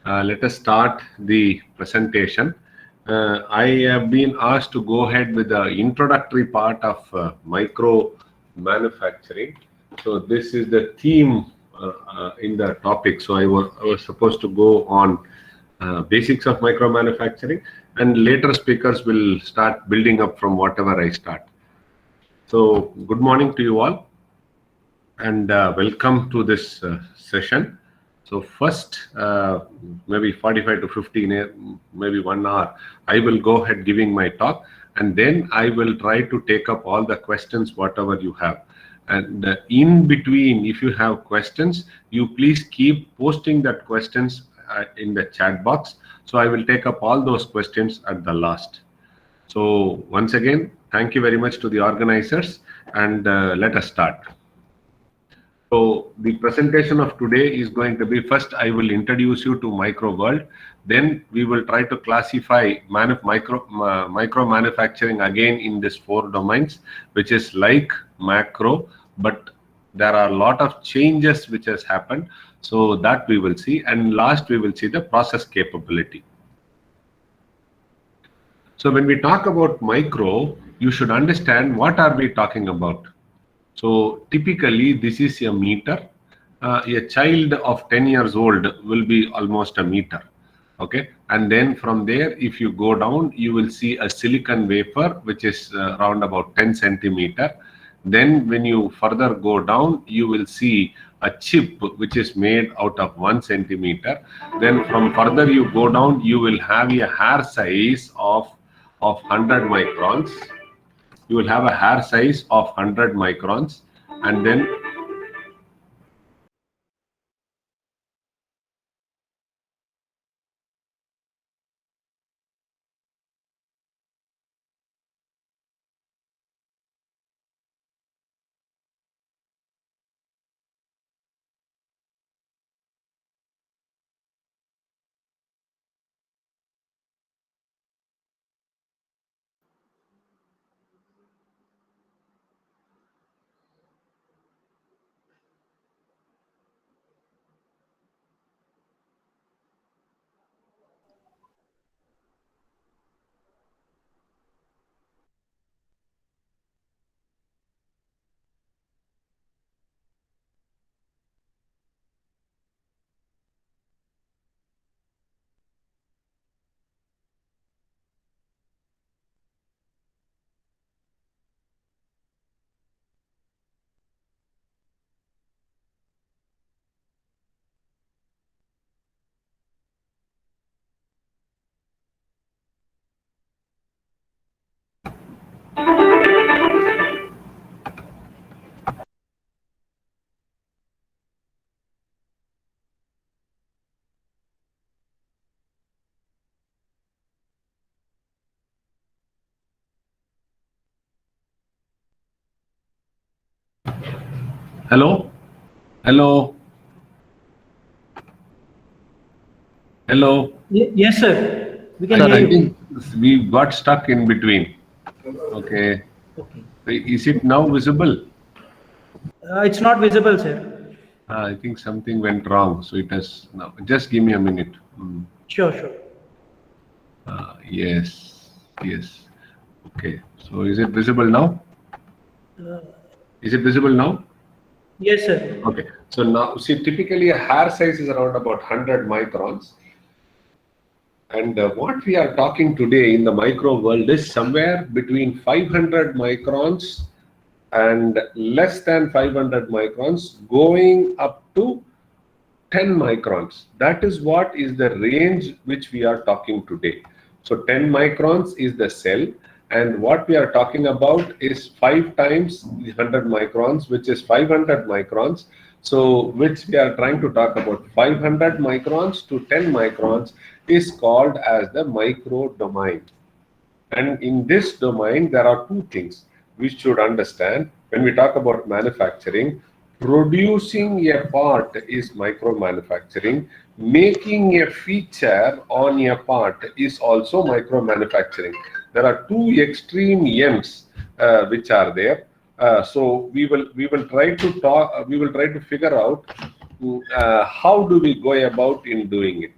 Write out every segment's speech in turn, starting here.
Let us start the presentation. I have been asked to go ahead with the introductory part of micro manufacturing. So this is the theme in the topic. So I was supposed to go on basics of micro manufacturing, and later speakers will start building up from whatever I start. So good morning to you all, and welcome to this session. So first, maybe 45 to 15, maybe 1 hour, I will go ahead giving my talk, and then I will try to take up all the questions, whatever you have. And in between, if you have questions, you please keep posting that questions in the chat box. So I will take up all those questions at the last. So once again, thank you very much to the organizers, and let us start. So the presentation of today is going to be, first I will introduce you to micro world, then we will try to classify micro manufacturing again in these 4 domains, which is like macro, but there are a lot of changes which has happened. So that we will see, and last we will see the process capability. So when we talk about micro, you should understand what are we talking about. So typically this is a meter. A child of 10 years old will be almost a meter. Okay, and then from there, if you go down, you will see a silicon wafer, which is around about 10 centimeter. Then when you further go down, you will see a chip which is made out of 1 centimeter. Then from further you go down, you will have a hair size of 100 microns. You will have a hair size of 100 microns, and then hello, hello, hello. Yes, sir. We can Sir, hear I you. think we got stuck in between. Okay, Okay. is it now visible? It's not visible, sir. I think something went wrong, so it has now. Just give me a minute. Sure, sure. Yes, yes. Okay, so is it visible now? Is it visible now? Yes, sir. Okay, so now see, typically a hair size is around about 100 microns. And what we are talking today in the micro world is somewhere between 500 microns and less than 500 microns, going up to 10 microns. That is what is the range which we are talking today. So 10 microns is the cell, and what we are talking about is 5 times the 100 microns, which is 500 microns. So which we are trying to talk about, 500 microns to 10 microns is called as the micro domain. And in this domain, there are 2 things we should understand when we talk about manufacturing. Producing a part is micro manufacturing. Making a feature on a part is also micro manufacturing. There are 2 extreme ends which are there. So we will try to talk. We will try to figure out how do we go about in doing it.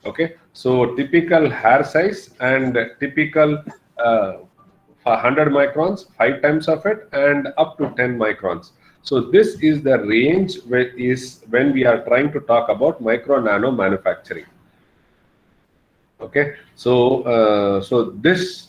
Okay, so typical hair size and typical for 100 microns, 5 times of it, and up to 10 microns. So this is the range when we are trying to talk about micro nano manufacturing. Okay, so this,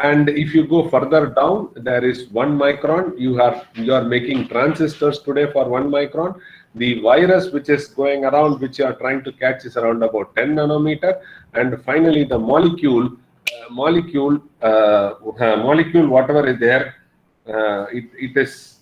and if you go further down, there is 1 micron. You are making transistors today for 1 micron. The virus which is going around, which you are trying to catch, is around about 10 nanometer. And finally, the molecule, whatever is there, it is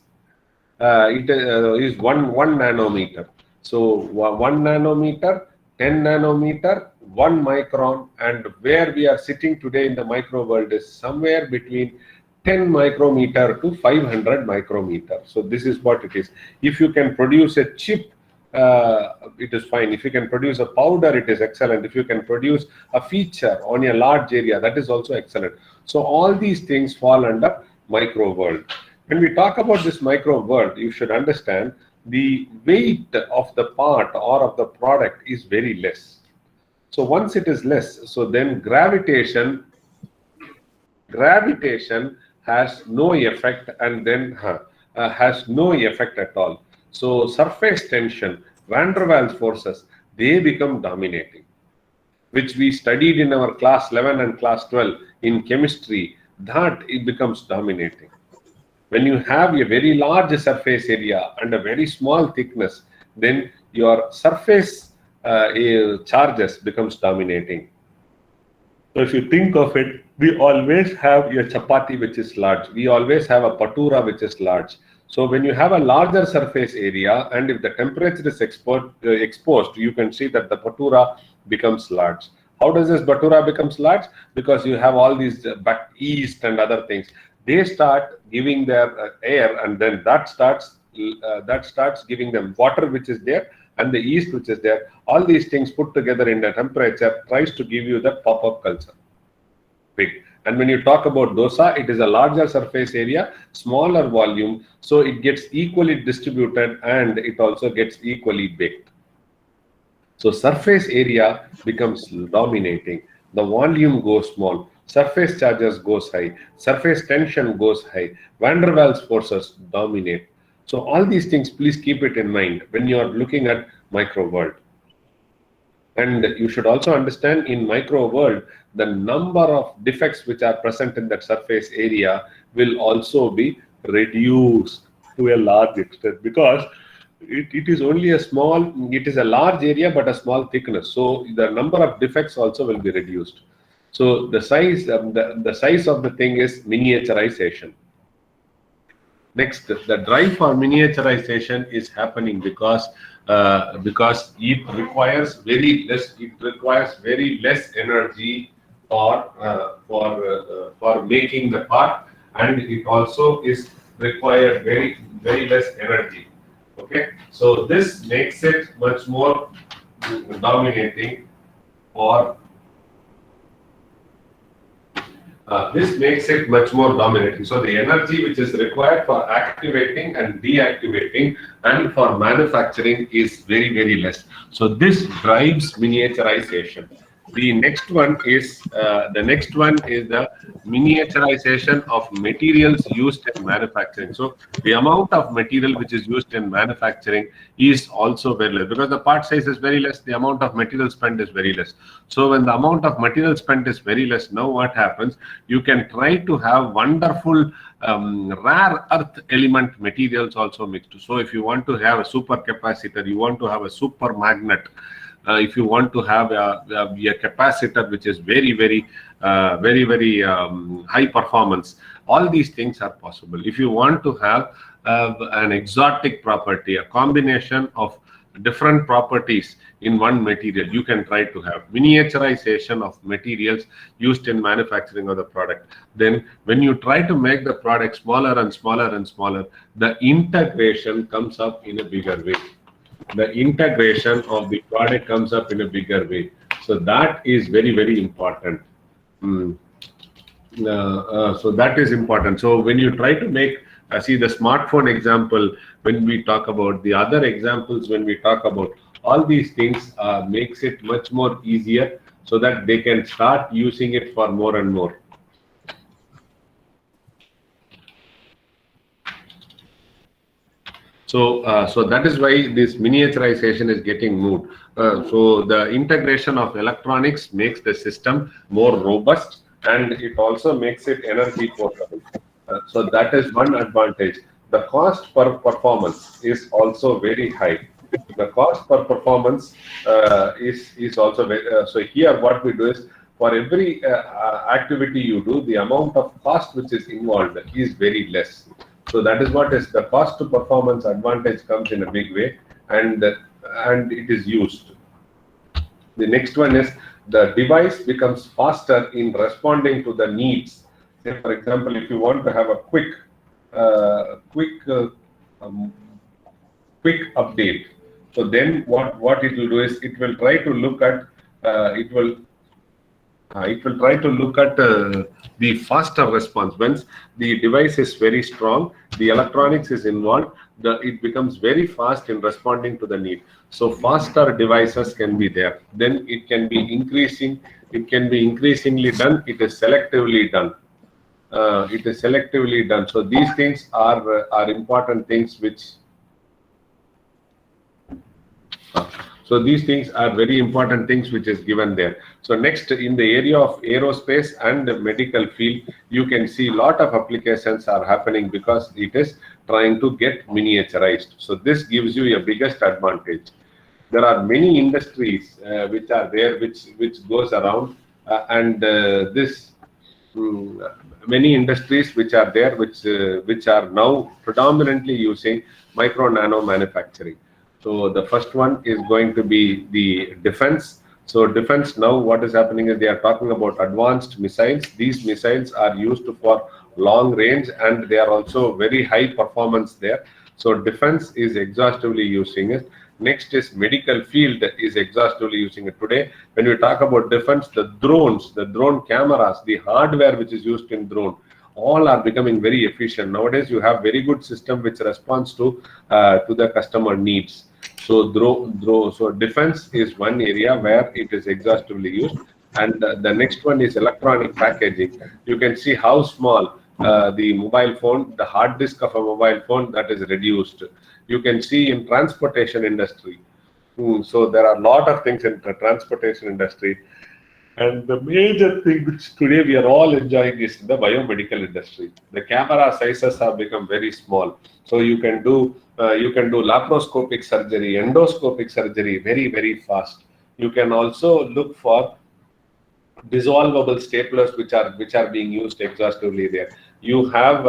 one nanometer. So 1 nanometer, 10 nanometer, 1 micron, and where we are sitting today in the micro world is somewhere between 10 micrometer to 500 micrometer. So this is what it is. If you can produce a chip, it is fine. If you can produce a powder, it is excellent. If you can produce a feature on a large area, that is also excellent. So all these things fall under micro world. When we talk about this micro world, you should understand the weight of the part or of the product is very less. So once it is less, so then gravitation has no effect, and then has no effect at all. So surface tension, van der Waals forces, they become dominating, which we studied in our class 11 and class 12 in chemistry, that it becomes dominating. When you have a very large surface area and a very small thickness, then your surface charges becomes dominating. So if you think of it, we always have a chapati which is large. We always have a patura which is large. So when you have a larger surface area, and if the temperature is exposed, you can see that the patura becomes large. How does this patura becomes large? Because you have all these yeast and other things. They start giving their air, and then that starts giving them water which is there, and the yeast which is there. All these things put together in the temperature tries to give you that pop-up culture. Big. And when you talk about dosa, it is a larger surface area, smaller volume, so it gets equally distributed and it also gets equally baked. So surface area becomes dominating. The volume goes small. Surface charges goes high. Surface tension goes high. Van der Waals forces dominate. So all these things, please keep it in mind when you are looking at micro world. And you should also understand in micro world, the number of defects which are present in that surface area will also be reduced to a large extent, because it is only it is a large area but a small thickness. So the number of defects also will be reduced. So the size of the thing is miniaturization. Next, the drive for miniaturization is happening because it requires very less energy for making the part, and it also is required very less energy. Okay, so this makes it much more dominating for. This makes it much more dominating. So the energy which is required for activating and deactivating and for manufacturing is very less. So this drives miniaturization. The next one is the miniaturization of materials used in manufacturing. So the amount of material which is used in manufacturing is also very less, because the part size is very less. The amount of material spent is very less. So when the amount of material spent is very less, now what happens? You can try to have wonderful rare earth element materials also mixed. So if you want to have a super capacitor, you want to have a super magnet. If you want to have a capacitor which is very high performance, all these things are possible. If you want to have an exotic property, a combination of different properties in one material, you can try to have miniaturization of materials used in manufacturing of the product. Then when you try to make the product smaller and smaller and smaller, the integration comes up in a bigger way. The integration of the product comes up in a bigger way. So that is very important. So that is important. So when you try to make, see the smartphone example, when we talk about the other examples, when we talk about all these things makes it much more easier so that they can start using it for more and more. So that is why this miniaturization is getting moved. So the integration of electronics makes the system more robust, and it also makes it energy portable. So that is one advantage. The cost per performance is also very high. The cost per performance is also very, so here what we do is, for every activity you do, the amount of cost which is involved is very less. So that is what is the cost to performance advantage comes in a big way, and it is used. The next one is the device becomes faster in responding to the needs. Say, for example, if you want to have a quick um, update, so then what it will do is it will try to look at the faster response. Once the device is very strong, the electronics is involved, it becomes very fast in responding to the need. So faster devices can be there. Then it can be increasingly done. It is selectively done. So these things are important things which. So these things are very important things which is given there. So next, in the area of aerospace and the medical field, you can see a lot of applications are happening because it is trying to get miniaturized. So this gives you a biggest advantage. There are many industries which are there, which goes around, many industries which are there, which are now predominantly using micro nano manufacturing. So the first one is going to be the defense. So defense, now what is happening is they are talking about advanced missiles. These missiles are used for long range, and they are also very high performance there. So defense is exhaustively using it. Next is medical field is exhaustively using it. Today, when we talk about defense, the drones, the drone cameras, the hardware which is used in drone, all are becoming very efficient. Nowadays, you have very good system which responds to the customer needs. So so defense is one area where it is exhaustively used. And the next one is electronic packaging. You can see how small the mobile phone, the hard disk of a mobile phone, that is reduced. You can see in transportation industry. So there are a lot of things in the transportation industry. And the major thing which today we are all enjoying is the biomedical industry. The camera sizes have become very small. So you can do laparoscopic surgery, endoscopic surgery very, very fast. You can also look for dissolvable staplers which are being used exhaustively there. You have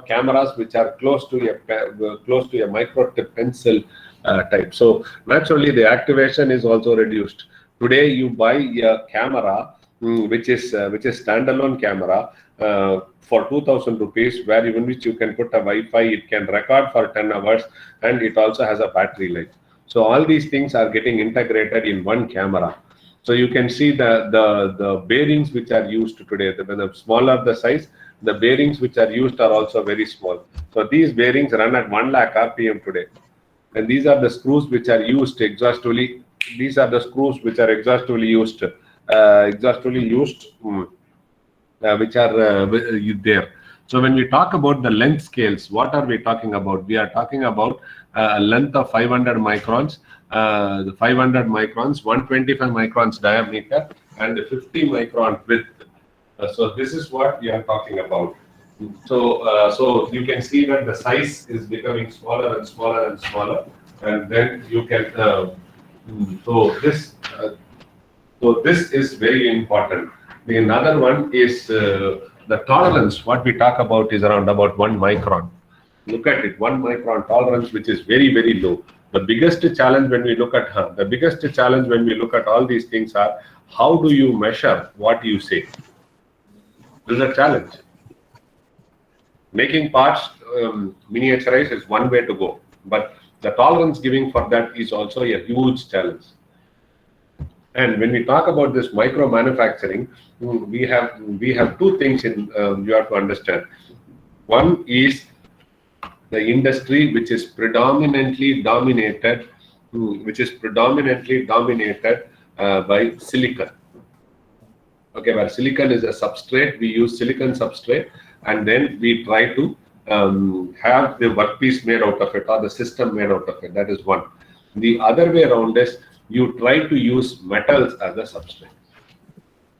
cameras which are close to a micro tip pencil type. So naturally the activation is also reduced. Today you buy a camera which is standalone camera for 2,000 rupees, where even which you can put a Wi-Fi, it can record for 10 hours, and it also has a battery life. So all these things are getting integrated in one camera. So you can see the bearings which are used today. When the smaller the size, the bearings which are used are also very small. So these bearings run at 1 lakh RPM today, and these are the screws which are used exhaustively. These are the screws which are exhaustively used, which are there. So when we talk about the length scales, what are we talking about? We are talking about a length of 500 microns, the 500 microns, 125 microns diameter, and 50 micron width. So this is what we are talking about. So you can see that the size is becoming smaller and smaller and smaller, and then you can. So this is very important. The another one is the tolerance. What we talk about is around about 1 micron. Look at it, 1 micron tolerance, which is very, very low. The biggest challenge when we look at all these things are, how do you measure what you say? This is a challenge. Making parts miniaturized is one way to go, but the tolerance giving for that is also a huge challenge. And when we talk about this micro manufacturing, we have two things you have to understand. One is the industry which is predominantly dominated which is predominantly dominated by silicon. Okay, where silicon is a substrate, we use silicon substrate, and then we try to have the workpiece made out of it or the system made out of it. That is one. The other way around is you try to use metals as a substrate.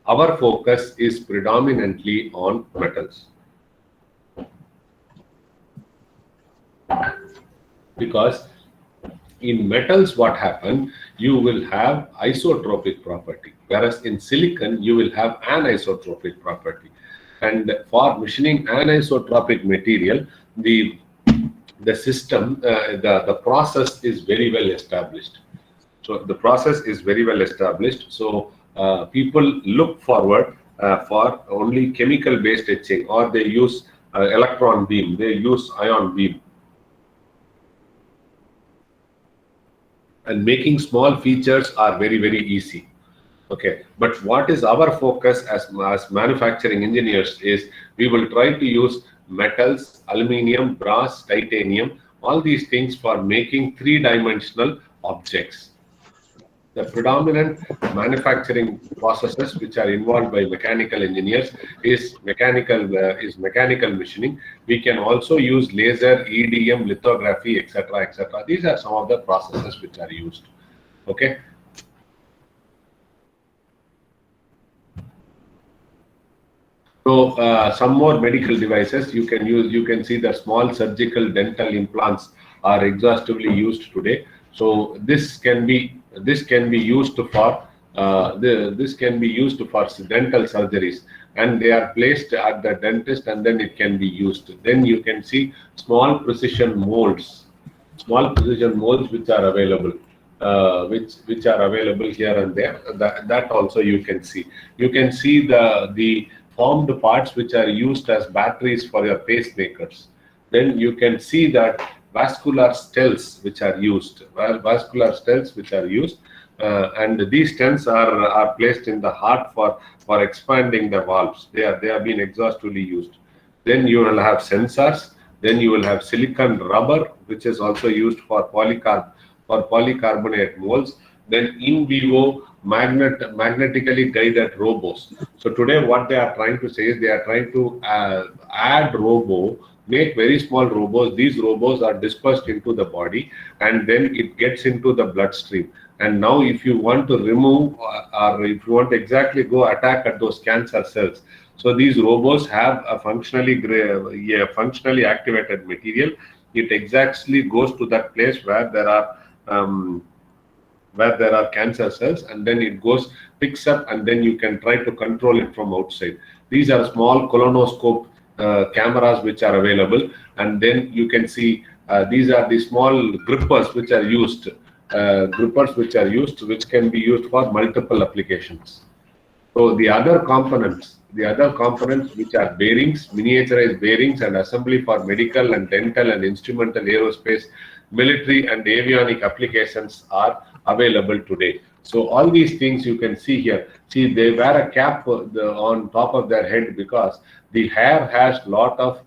Our focus is predominantly on metals. Because in metals, what happens, you will have isotropic property, whereas in silicon, you will have anisotropic property. And for machining anisotropic material, the system, the process is very well established. So the process is very well established. So people look forward for only chemical-based etching, or they use electron beam, they use ion beam. And making small features are very, very easy. Okay, but what is our focus as manufacturing engineers is we will try to use metals, aluminium, brass, titanium, all these things for making three-dimensional objects. The predominant manufacturing processes which are involved by mechanical engineers is mechanical machining. We can also use laser, EDM, lithography, etc., etc. These are some of the processes which are used. Okay. So some more medical devices you can use. You can see that small surgical dental implants are exhaustively used today. So this can be used for dental surgeries, and they are placed at the dentist, and then it can be used. Then you can see small precision molds which are available, which are available here and there. That also you can see. You can see the formed parts which are used as batteries for your pacemakers. Then you can see that vascular stents which are used. And these stents are placed in the heart for expanding the valves. They have been exhaustively used. Then you will have sensors. Then you will have silicon rubber, which is also used for polycarbonate molds. Then in vivo magnetically guided robots. So today what they are trying to say is they are trying to make very small robots. These robots are dispersed into the body, and then it gets into the bloodstream. And now if you want to remove or if you want to exactly go attack at those cancer cells, so these robots have a functionally activated material. It exactly goes to that place where there are cancer cells, and then it picks up, and then you can try to control it from outside. These are small colonoscope cameras which are available, and then you can see these are the small grippers which are used, which can be used for multiple applications. So the other components which are bearings, miniaturized bearings and assembly for medical and dental and instrumental, aerospace, military and avionic applications are available today. So all these things you can see here. See, they wear a cap on top of their head because the hair has lot of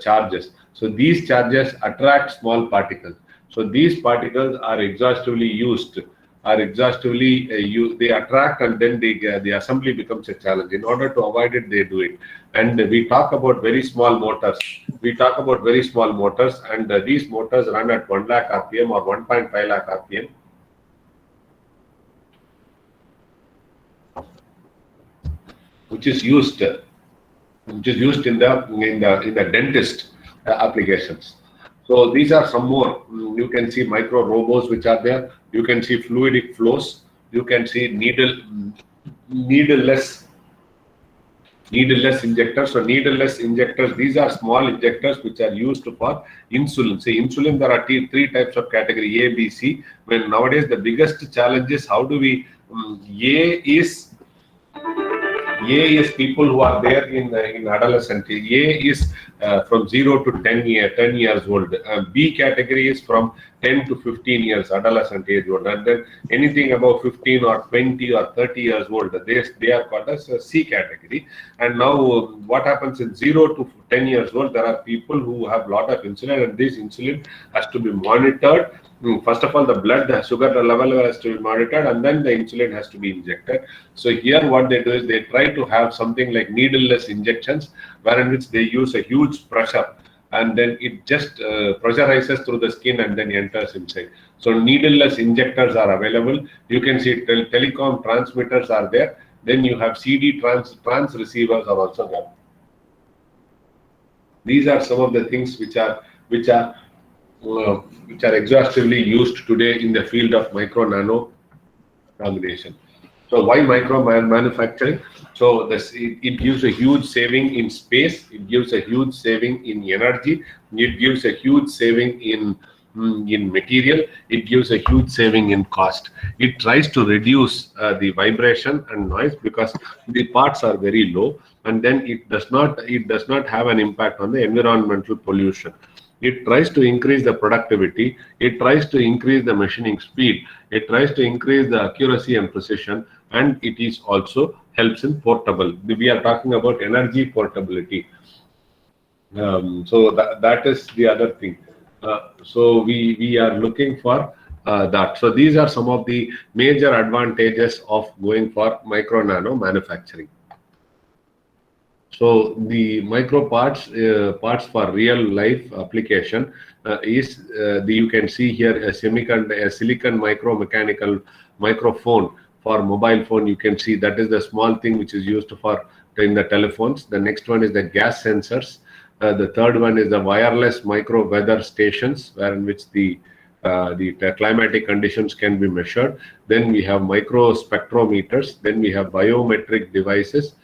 charges. So these charges attract small particles. So these particles are exhaustively used. They attract, and then the assembly becomes a challenge. In order to avoid it, they do it. And we talk about very small motors. And these motors run at 1 lakh RPM or 1.5 lakh RPM. Which is used in the dentist applications. So these are some more. You can see micro robots which are there. You can see fluidic flows. You can see needleless injectors. So needleless injectors, these are small injectors which are used for insulin. See, insulin, there are three types of category, A, B, C. When nowadays the biggest challenge is how do we, A is people who are there in adolescent. A is from 0 to 10 years old. B category is from 10 to 15 years, adolescent age old. And then anything above 15 or 20 or 30 years old, they are called as C category. And now what happens in 0 to 10 years old, there are people who have a lot of insulin, and this insulin has to be monitored. First of all, the blood sugar level has to be monitored, and then the insulin has to be injected. So here what they do is they try to have something like needleless injections, wherein which they use a huge pressure, and then it just pressurizes through the skin and then enters inside. So needleless injectors are available. You can see telecom transmitters are there. Then you have CD trans receivers are also there. These are some of the things which are exhaustively used today in the field of micro nano combination. So why micro manufacturing? So it gives a huge saving in space, it gives a huge saving in energy, it gives a huge saving in material, it gives a huge saving in cost. It tries to reduce the vibration and noise because the parts are very low, and then it does not have an impact on the environmental pollution. It tries to increase the productivity, it tries to increase the machining speed, it tries to increase the accuracy and precision, and it is also helps in portable. We are talking about energy portability. So that is the other thing. So we are looking for that. So these are some of the major advantages of going for micro nano manufacturing. So the micro parts for real life application is you can see here a silicon micromechanical microphone for mobile phone. You can see that is the small thing which is used for in the telephones. The next one is the gas sensors. The third one is the wireless micro weather stations, in which the climatic conditions can be measured. Then we have micro spectrometers. Then we have biometric devices.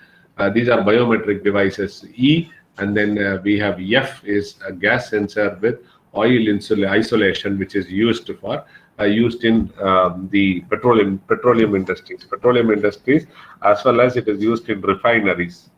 These are biometric devices E, and then we have F is a gas sensor with oil isolation, which is used in the petroleum industries, as well as it is used in refineries.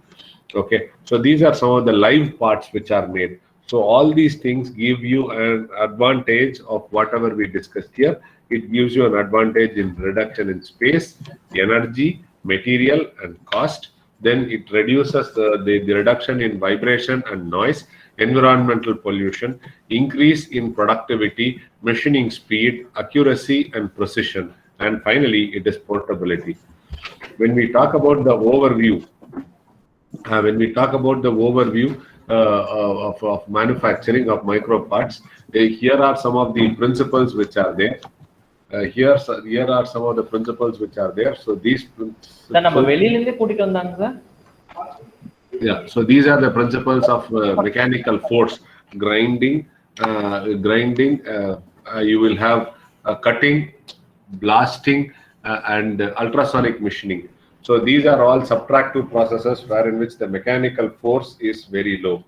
Okay, so these are some of the live parts which are made. So all these things give you an advantage of whatever we discussed here. It gives you an advantage in reduction in space, energy, material, and cost. Then it reduces the reduction in vibration and noise, environmental pollution, increase in productivity, machining speed, accuracy, and precision. And finally, it is portability. When we talk about the overview, of manufacturing of micro parts, here are some of the principles which are there. Here are some of the principles which are there. So these so these are the principles of mechanical force: grinding, you will have cutting, blasting, and ultrasonic machining. So these are all subtractive processes wherein which the mechanical force is very low.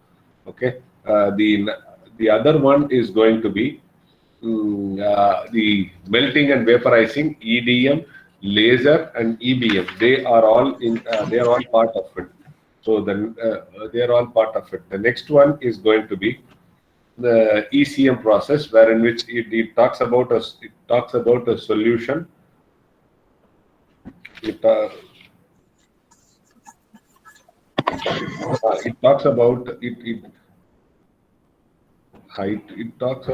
Okay, the other one is going to be the melting and vaporizing, EDM, laser, and EBM. They are all part of it. So then they are all part of it. The next one is going to be the ECM process, wherein which it talks about a solution. It talks about it talks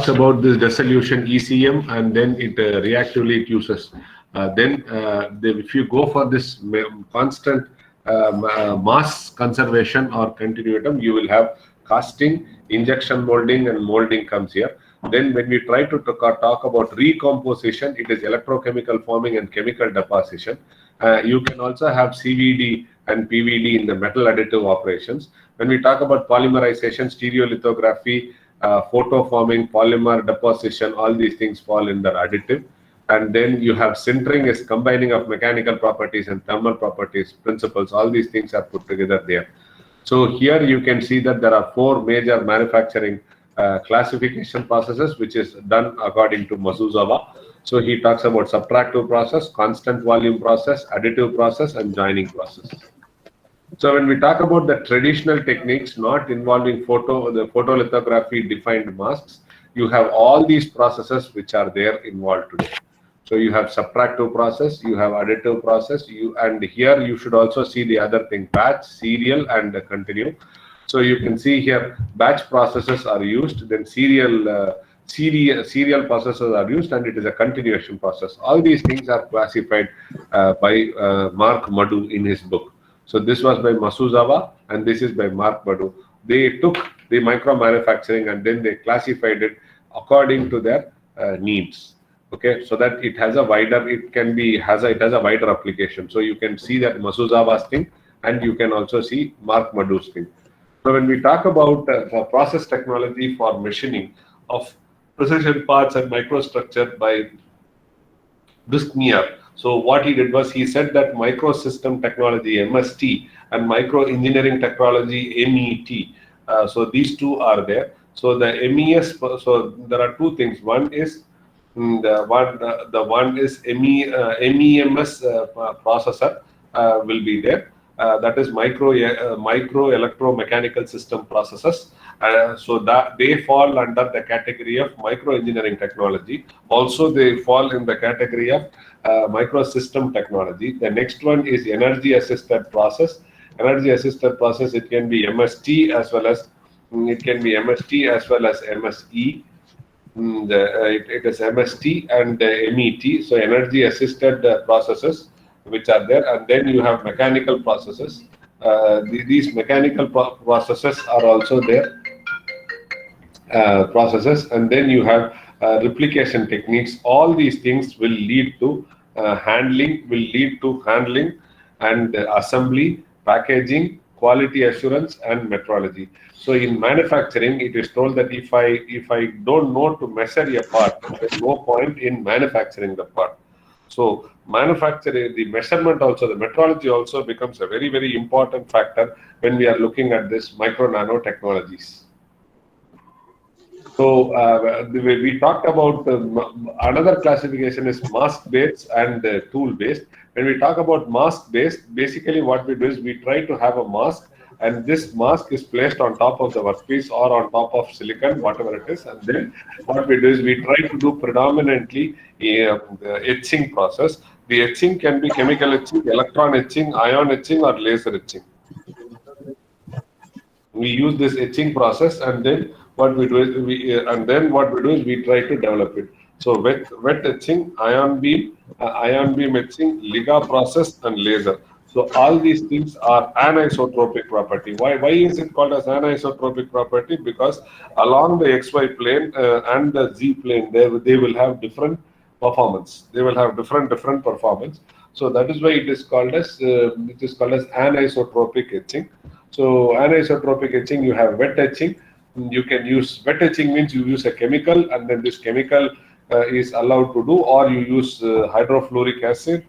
about this dissolution ECM, and then it reactively it uses. If you go for this constant mass conservation or continuum, you will have casting, injection molding, and molding comes here. Then when we try to talk about recomposition, it is electrochemical forming and chemical deposition. You can also have CVD and PVD in the metal additive operations. When we talk about polymerization, stereolithography, photoforming, polymer deposition, all these things fall in the additive. And then you have sintering is combining of mechanical properties and thermal properties principles. All these things are put together there. So here you can see that there are 4 major manufacturing classification processes, which is done according to Masuzawa. So he talks about subtractive process, constant volume process, additive process, and joining process. So when we talk about the traditional techniques not involving the photolithography defined masks, you have all these processes which are there involved today. So you have subtractive process, you have additive process, and here you should also see the other thing: batch, serial, and continue. So you can see here batch processes are used, then serial processes are used, and it is a continuation process. All these things are classified by Mark Madu in his book. So this was by Masuzawa, and this is by Mark Madu. They took the micro manufacturing and then they classified it according to their needs. Okay, so that it has a wider, it has a wider application. So you can see that Masuzawa's thing, and you can also see Mark Madu's thing. So when we talk about process technology for machining of precision parts and microstructure by Bresknier, so what he did was he said that microsystem technology (MST) and micro engineering technology (MET). So these two are there. So the MES. So there are two things. One is the one is MEMS processor will be there. That is micro electromechanical system processes. So that they fall under the category of micro engineering technology. Also, they fall in the category of microsystem technology. The next one is energy assisted process. Energy assisted process, it can be MST as well as MSE. It is MST and MET. So energy assisted processes which are there, and then you have mechanical processes. These mechanical processes are also there. Processes, and then you have replication techniques. All these things will lead to handling and assembly, packaging, quality assurance, and metrology. So in manufacturing, it is told that if I don't know to measure a part, there's no point in manufacturing the part. So manufacturing, the measurement also, the metrology also becomes a very, very important factor when we are looking at this micro nano technologies. So we talked about another classification is mask-based and tool-based. When we talk about mask-based, basically what we do is we try to have a mask, and this mask is placed on top of the workpiece or on top of silicon, whatever it is. And then what we do is we try to do predominantly etching process. The etching can be chemical etching, electron etching, ion etching, or laser etching. We use this etching process, and then what we do is we try to develop it. So wet etching, ion beam etching, Liga process, and laser. So all these things are anisotropic property. Why is it called as anisotropic property? Because along the XY plane and the Z plane, they will have different performance. They will have different performance. So that is why it is called as anisotropic etching. So anisotropic etching, you have wet etching. You can use wet etching means you use a chemical, and then this chemical is allowed to do, or you use hydrofluoric acid,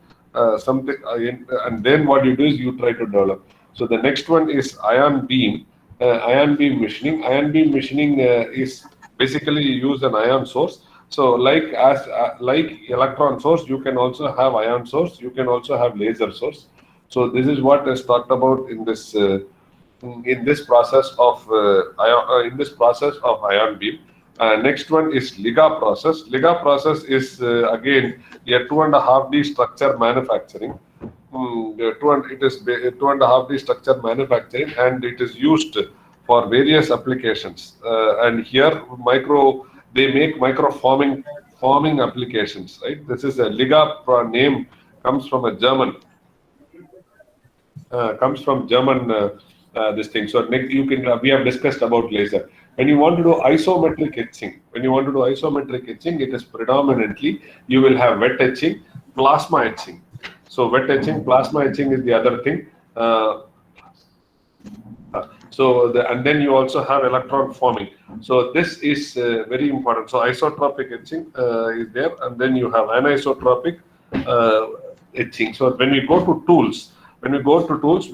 something, and then what you do is you try to develop. So the next one is ion beam machining. Ion beam machining is basically you use an ion source. So like electron source, you can also have ion source. You can also have laser source. So this is what is talked about in this. In this process of ion beam. Next one is Liga process. Liga process is again a 2.5D structure manufacturing. It is 2.5D structure manufacturing, and it is used for various applications. And here they make micro forming applications. Right. This is a Liga name comes from a German. This thing. So next we have discussed about laser. When you want to do isometric etching, it is predominantly you will have wet etching, plasma etching. So wet etching, plasma etching is the other thing. And then you also have electron forming. So this is very important. So isotropic etching is there, and then you have anisotropic etching. So when we go to tools,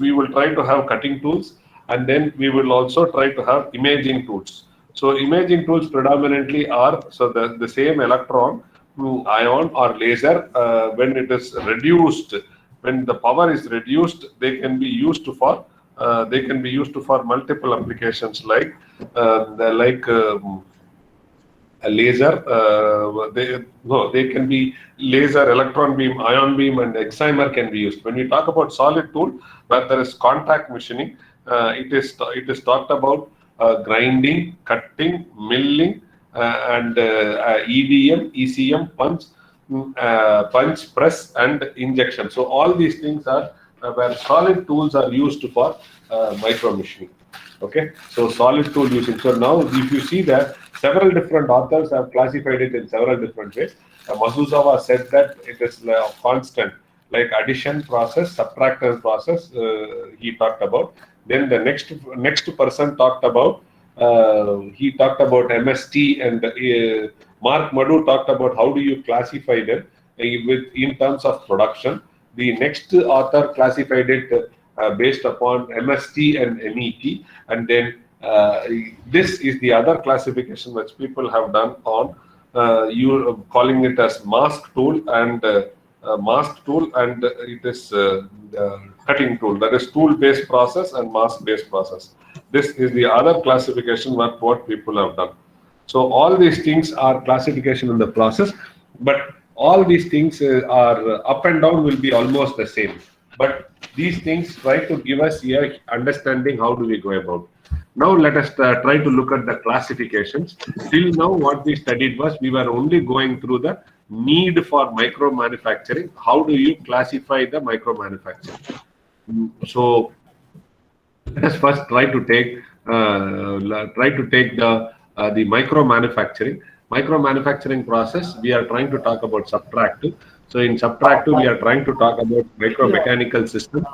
we will try to have cutting tools, and then we will also try to have imaging tools. So imaging tools predominantly are the same electron, ion, or laser. When it is reduced, when the power is reduced, they can be used for multiple applications like a laser. They can be laser, electron beam, ion beam, and excimer can be used. When we talk about solid tool, where there is contact machining, it is talked about grinding, cutting, milling, and EDM, ECM, punch, press, and injection. So all these things are where solid tools are used for micro machining. Okay, so solid tool using. So now, if you see that several different authors have classified it in several different ways. Masuzawa said that it is constant, like addition process, subtraction process. He talked about. Then the next person talked about. He talked about MST, and Mark Madu talked about how do you classify them in terms of production. The next author classified it based upon MST and MET, and then this is the other classification which people have done on you calling it as mask tool and it is cutting tool. That is tool based process and mask based process. This is the other classification what people have done. So all these things are classification in the process, but all these things are up and down will be almost the same. But these things try to give us here understanding how do we go about. Now let us try to look at the classifications. Till now what we studied was we were only going through the need for micro manufacturing. How do you classify the micro manufacturing? So let us first try to take the micro manufacturing. Micro manufacturing process, we are trying to talk about subtractive. So in subtractive, we are trying to talk about micromechanical system,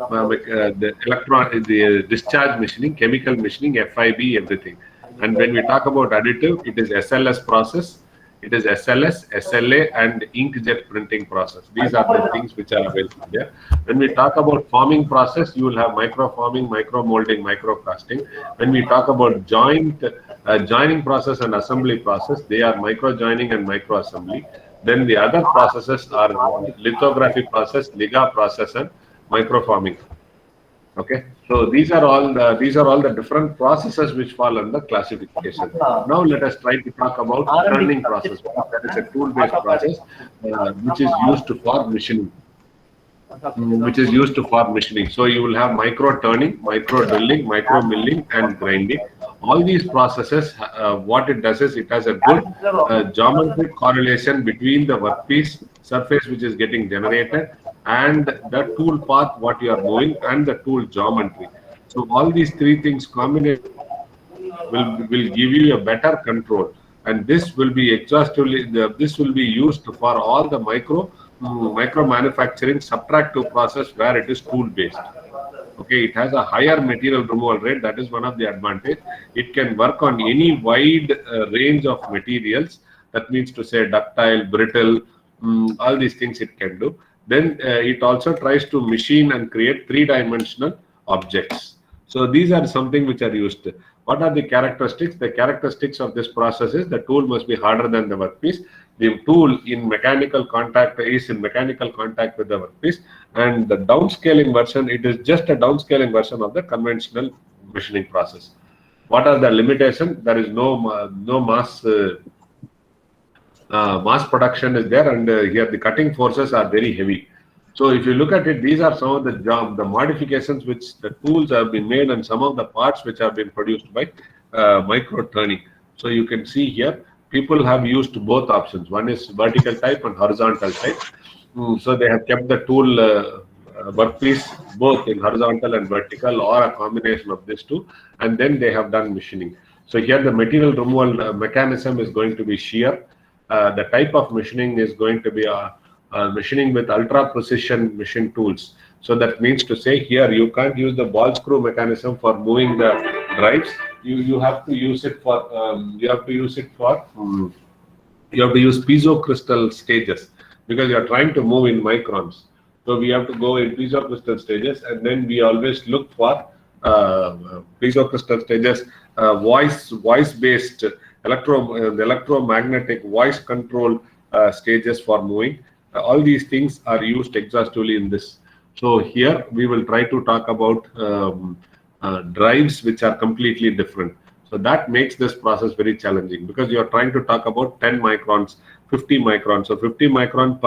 the discharge machining, chemical machining, FIB, everything. And when we talk about additive, it is SLS process, it is SLS, SLA, and inkjet printing process. These are the things which are available there. When we talk about forming process, you will have micro forming, micro molding, micro casting. When we talk about joining process and assembly process, they are micro joining and micro assembly. Then the other processes are lithography process, Liga process, and microforming. Okay, so these are all the different processes which fall under classification. Now let us try to talk about turning process. That is a tool-based process which is used for machining. So you will have micro turning, micro drilling, micro milling, and grinding. All these processes, what it does is it has a good geometric correlation between the workpiece surface which is getting generated and the tool path what you are moving and the tool geometry. So all these three things combined will give you a better control, and this will be used for all the micro manufacturing subtractive process where it is tool based. Okay, it has a higher material removal rate. That is one of the advantage. It can work on any wide range of materials. That means to say ductile, brittle, all these things it can do. Then it also tries to machine and create three-dimensional objects. So these are something which are used. What are the characteristics? The characteristics of this process is the tool must be harder than the workpiece. The tool in mechanical contact with the workpiece, and the downscaling version, it is just a downscaling version of the conventional machining process. What are the limitations? There is no mass production is there, and here the cutting forces are very heavy. So if you look at it, these are some of the modifications which the tools have been made and some of the parts which have been produced by micro turning. So you can see here, people have used both options. One is vertical type and horizontal type. So they have kept the tool workpiece both in horizontal and vertical or a combination of these two, and then they have done machining. So here the material removal mechanism is going to be shear. The type of machining is going to be machining with ultra precision machine tools. So that means to say here you can't use the ball screw mechanism for moving the drives. You have to use it for piezo crystal stages, because you are trying to move in microns. So we have to go in piezo crystal stages, and then we always look for piezo crystal stages, voice based electromagnetic voice control stages for moving. All these things are used exhaustively in this. So here we will try to talk about drives which are completely different. So that makes this process very challenging because you are trying to talk about 10 microns, 50 microns. So 50 micron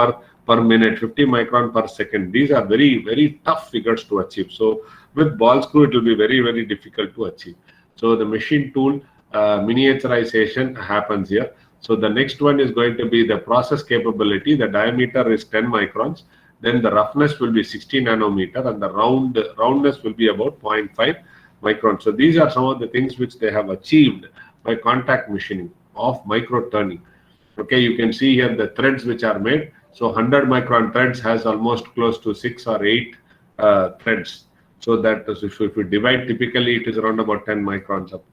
per minute, 50 micron per second. These are very, very tough figures to achieve. So with ball screw, it will be very, very difficult to achieve. So the machine tool miniaturization happens here. So the next one is going to be the process capability. The diameter is 10 microns. Then the roughness will be 60 nanometer and the roundness will be about 0.5 micron. So these are some of the things which they have achieved by contact machining of micro turning. Okay, you can see here the threads which are made. So 100 micron threads has almost close to 6 or 8 threads. So that if you divide, typically it is around about 10 microns up,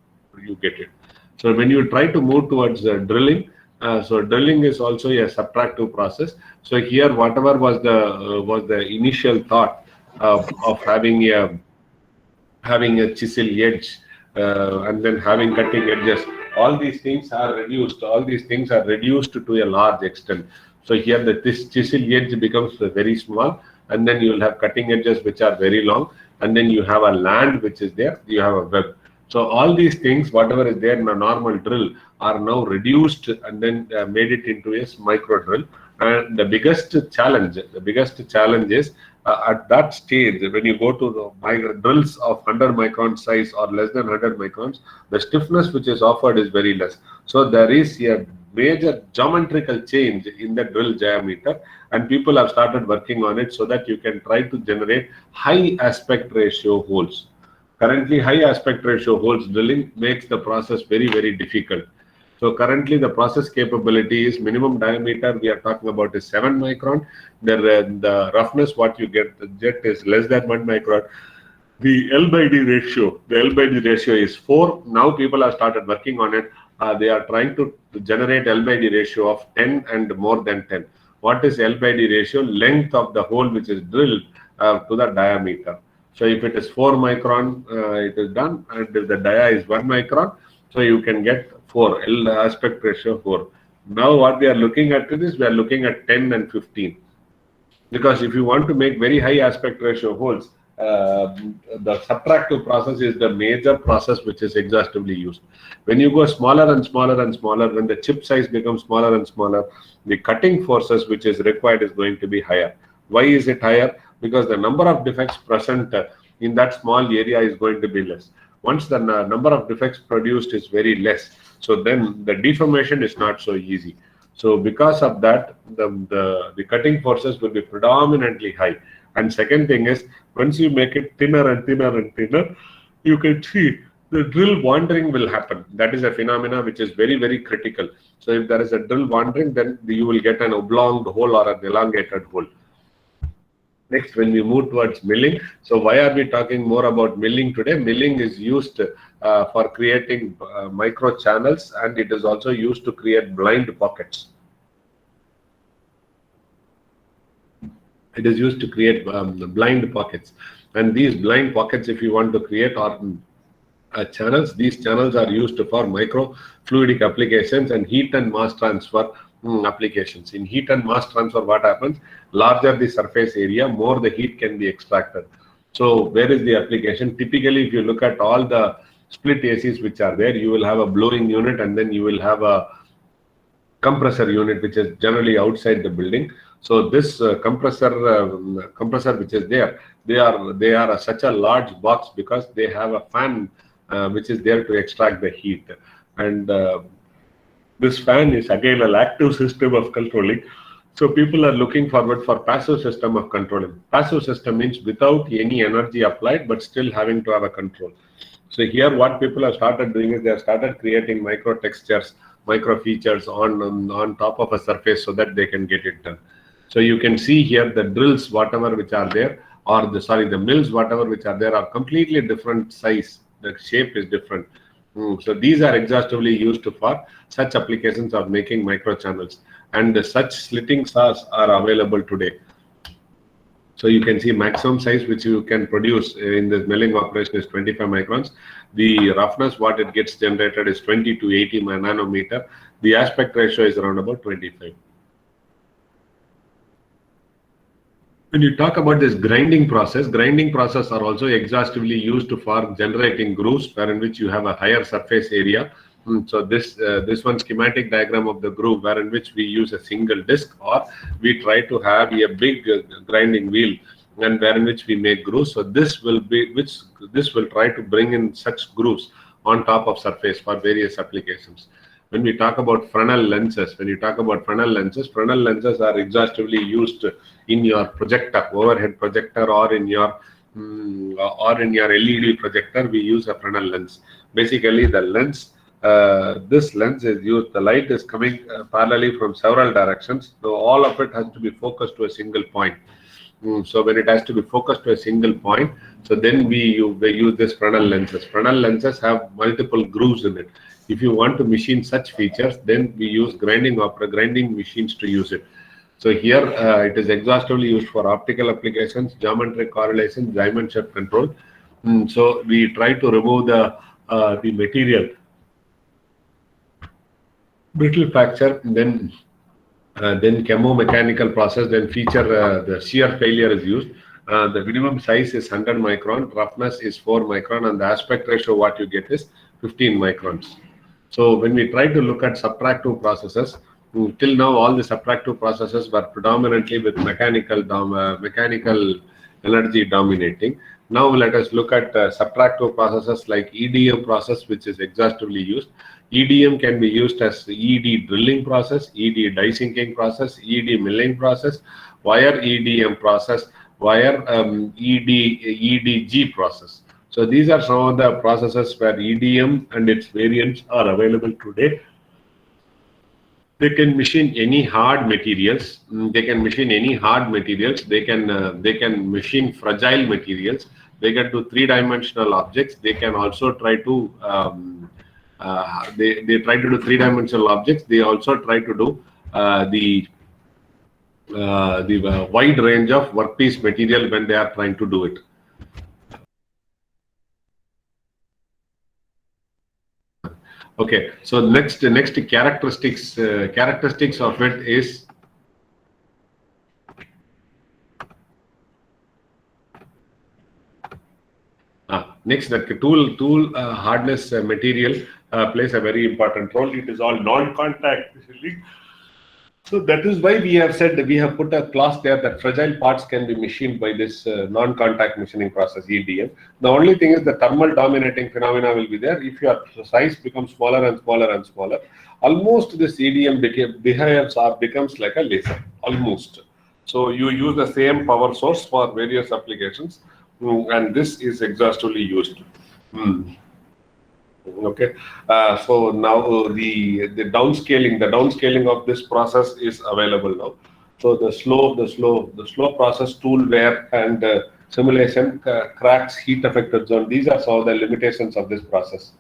you get it. So when you try to move towards drilling, so drilling is also a subtractive process. So here, whatever was the initial thought of having a chisel edge and then having cutting edges, all these things are reduced. All these things are reduced to a large extent. So here, this chisel edge becomes very small, and then you will have cutting edges which are very long, and then you have a land which is there. You have a web. So all these things, whatever is there in a normal drill, are now reduced and then made it into a micro drill. And the biggest challenge is at that stage, when you go to the micro drills of 100 micron size or less than 100 microns, the stiffness which is offered is very less. So there is a major geometrical change in the drill diameter, and people have started working on it so that you can try to generate high aspect ratio holes. Currently, high aspect ratio holes drilling makes the process very, very difficult. So currently, the process capability is minimum diameter we are talking about is 7 micron. The roughness what you get is less than 1 micron. The L by D ratio, is 4. Now people have started working on it. They are trying to generate L by D ratio of 10 and more than 10. What is L by D ratio? Length of the hole which is drilled to the diameter. So if it is 4 micron, it is done, and if the dia is 1 micron, so you can get 4, L aspect ratio 4. Now what we are looking at is we are looking at 10 and 15. Because if you want to make very high aspect ratio holes, the subtractive process is the major process which is exhaustively used. When you go smaller and smaller and smaller, when the chip size becomes smaller and smaller, the cutting forces which is required is going to be higher. Why is it higher? Because the number of defects present in that small area is going to be less. Once the number of defects produced is very less, so then the deformation is not so easy. So because of that, the cutting forces will be predominantly high. And second thing is, once you make it thinner and thinner and thinner, you can see the drill wandering will happen. That is a phenomena which is very, very critical. So if there is a drill wandering, then you will get an oblong hole or an elongated hole. Next, when we move towards milling, so why are we talking more about milling today? Milling is used for creating micro channels, and it is also used to create blind pockets. It is used to create blind pockets, and these blind pockets, if you want to create are channels. These channels are used for micro fluidic applications and heat and mass transfer applications. In heat and mass transfer, what happens? Larger the surface area, more the heat can be extracted. So where is the application? Typically, if you look at all the split ACs which are there, you will have a blowing unit, and then you will have a compressor unit which is generally outside the building. So this compressor which is there, they are such a large box because they have a fan which is there to extract the heat, and this fan is again an active system of controlling. So people are looking forward for passive system of controlling. Passive system means without any energy applied, but still having to have a control. So here what people have started doing is they have started creating micro textures, micro features on top of a surface so that they can get it done. So you can see here the drills, whatever which are there, or the mills, whatever which are there, are completely different size. The shape is different. So these are exhaustively used for such applications of making micro channels, and such slitting saws are available today. So you can see maximum size which you can produce in this milling operation is 25 microns. The roughness what it gets generated is 20 to 80 nanometer. The aspect ratio is around about 25. When you talk about this grinding process are also exhaustively used for generating grooves, wherein which you have a higher surface area. So this one schematic diagram of the groove, wherein which we use a single disc, or we try to have a big grinding wheel, and wherein which we make grooves. So this will try to bring in such grooves on top of surface for various applications. When we talk about Fresnel lenses, Fresnel lenses are exhaustively used in your projector, overhead projector, or in your LED projector. We use a Fresnel lens. Basically, the lens, this lens is used. The light is coming parallelly from several directions, so all of it has to be focused to a single point. So when it has to be focused to a single point, so then we use this Fresnel lenses. Fresnel lenses have multiple grooves in it. If you want to machine such features, then we use grinding machines to use it. So here it is exhaustively used for optical applications, geometric correlation, dimension control. So we try to remove the material brittle fracture, then chemomechanical process, then feature the shear failure is used. The minimum size is 100 micron, roughness is 4 micron, and the aspect ratio what you get is 15 microns. So when we try to look at subtractive processes, till now all the subtractive processes were predominantly with mechanical energy dominating. Now let us look at subtractive processes like EDM process, which is exhaustively used. EDM can be used as ED drilling process, ED die sinking process, ED milling process, wire EDM process, wire EDG process. So these are some of the processes where EDM and its variants are available today. They can machine any hard materials. They can machine machine fragile materials. They can do three-dimensional objects. They can also try to they try to do three-dimensional objects. They also try to do the wide range of workpiece material when they are trying to do it. Okay, so next characteristics of it is next, the tool hardness material plays a very important role. It is all non-contact. So that is why we have said that we have put a clause there that fragile parts can be machined by this non-contact machining process, EDM. The only thing is the thermal dominating phenomena will be there. If your size becomes smaller and smaller and smaller, almost this EDM becomes like a laser, almost. So you use the same power source for various applications, and this is exhaustively used. Okay, so now the downscaling of this process is available now. So the slow process, tool wear, and simulation, cracks, heat affected zone. These are some of the limitations of this process.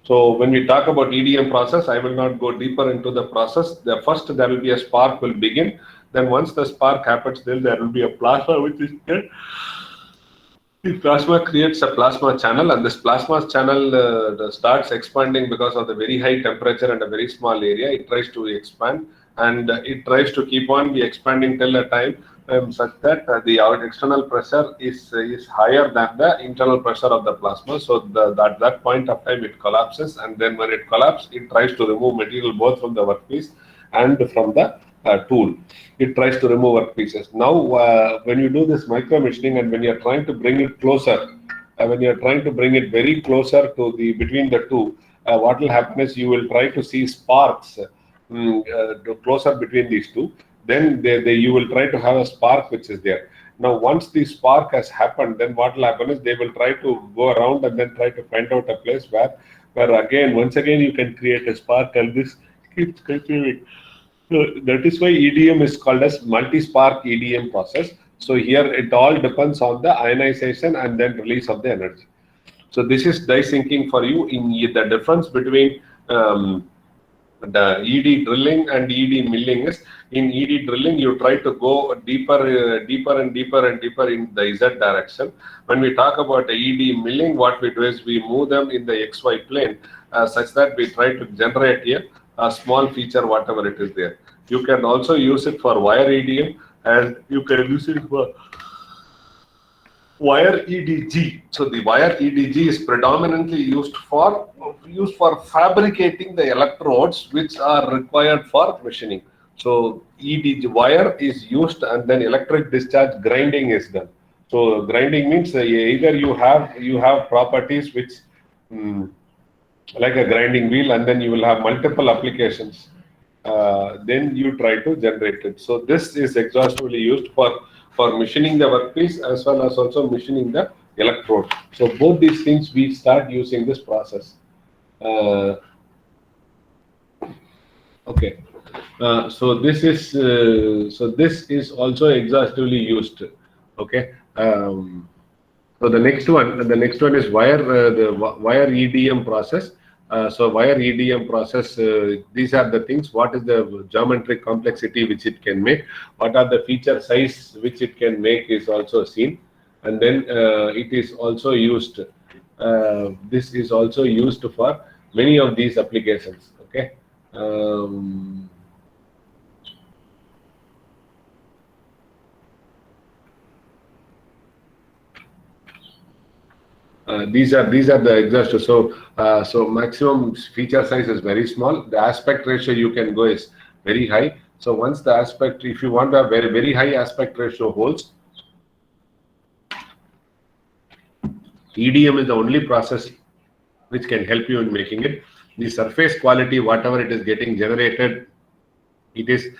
So when we talk about EDM process, I will not go deeper into the process. First there will be a spark will begin. Then once the spark happens, then there will be a plasma which is there. The plasma creates a plasma channel, and this plasma channel starts expanding because of the very high temperature and a very small area. It tries to expand, and it tries to keep on be expanding till a time such that the external pressure is higher than the internal pressure of the plasma. So at that point of time it collapses, and then when it collapses, it tries to remove material both from the workpiece and from the tool. It tries to remove workpieces. Now, when you do this micro machining, and when you are trying to bring it closer, when you are trying to bring it very closer to between the two, what will happen is you will try to see sparks closer between these two. Then you will try to have a spark which is there. Now, once the spark has happened, then what will happen is they will try to go around and then try to find out a place where once again you can create a spark, and this keeps continuing. So that is why EDM is called as multi-spark EDM process. So here it all depends on the ionization and then release of the energy. So this is die sinking for you. In the difference between the ED drilling and ED milling is, in ED drilling you try to go deeper and deeper in the Z direction. When we talk about the ED milling, what we do is we move them in the XY plane such that we try to generate a small feature, whatever it is there. You can also use it for wire EDM, and you can use it for wire EDG. So the wire EDG is predominantly used for fabricating the electrodes which are required for machining. So EDG wire is used, and then electric discharge grinding is done. So grinding means either you have properties which like a grinding wheel, and then you will have multiple applications. Then you try to generate it. So this is exhaustively used for machining the workpiece as well as also machining the electrode. So both these things we start using this process. Okay. So this is also exhaustively used. Okay. So the next one is wire EDM process. So wire EDM process, these are the things. What is the geometric complexity which it can make? What are the feature size which it can make is also seen. And then it is also used. This is also used for many of these applications. Okay. These are the exhaustive. So maximum feature size is very small. The aspect ratio you can go is very high. So once the aspect, if you want to have very high aspect ratio holes, EDM is the only process which can help you in making it. The surface quality, whatever it is getting generated, it is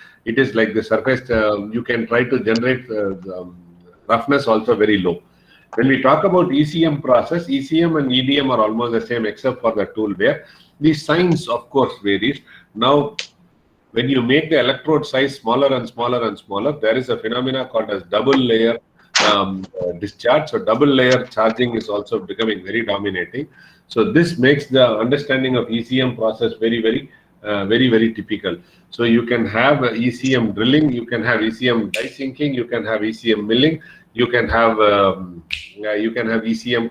like the surface. You can try to generate the roughness also very low. When we talk about ECM process, ECM and EDM are almost the same except for the tool where the signs of course varies. Now, when you make the electrode size smaller and smaller and smaller, there is a phenomena called as double layer discharge. So double layer charging is also becoming very dominating. So this makes the understanding of ECM process very typical. So you can have ECM drilling, you can have ECM die sinking, you can have ECM milling, you can have ECM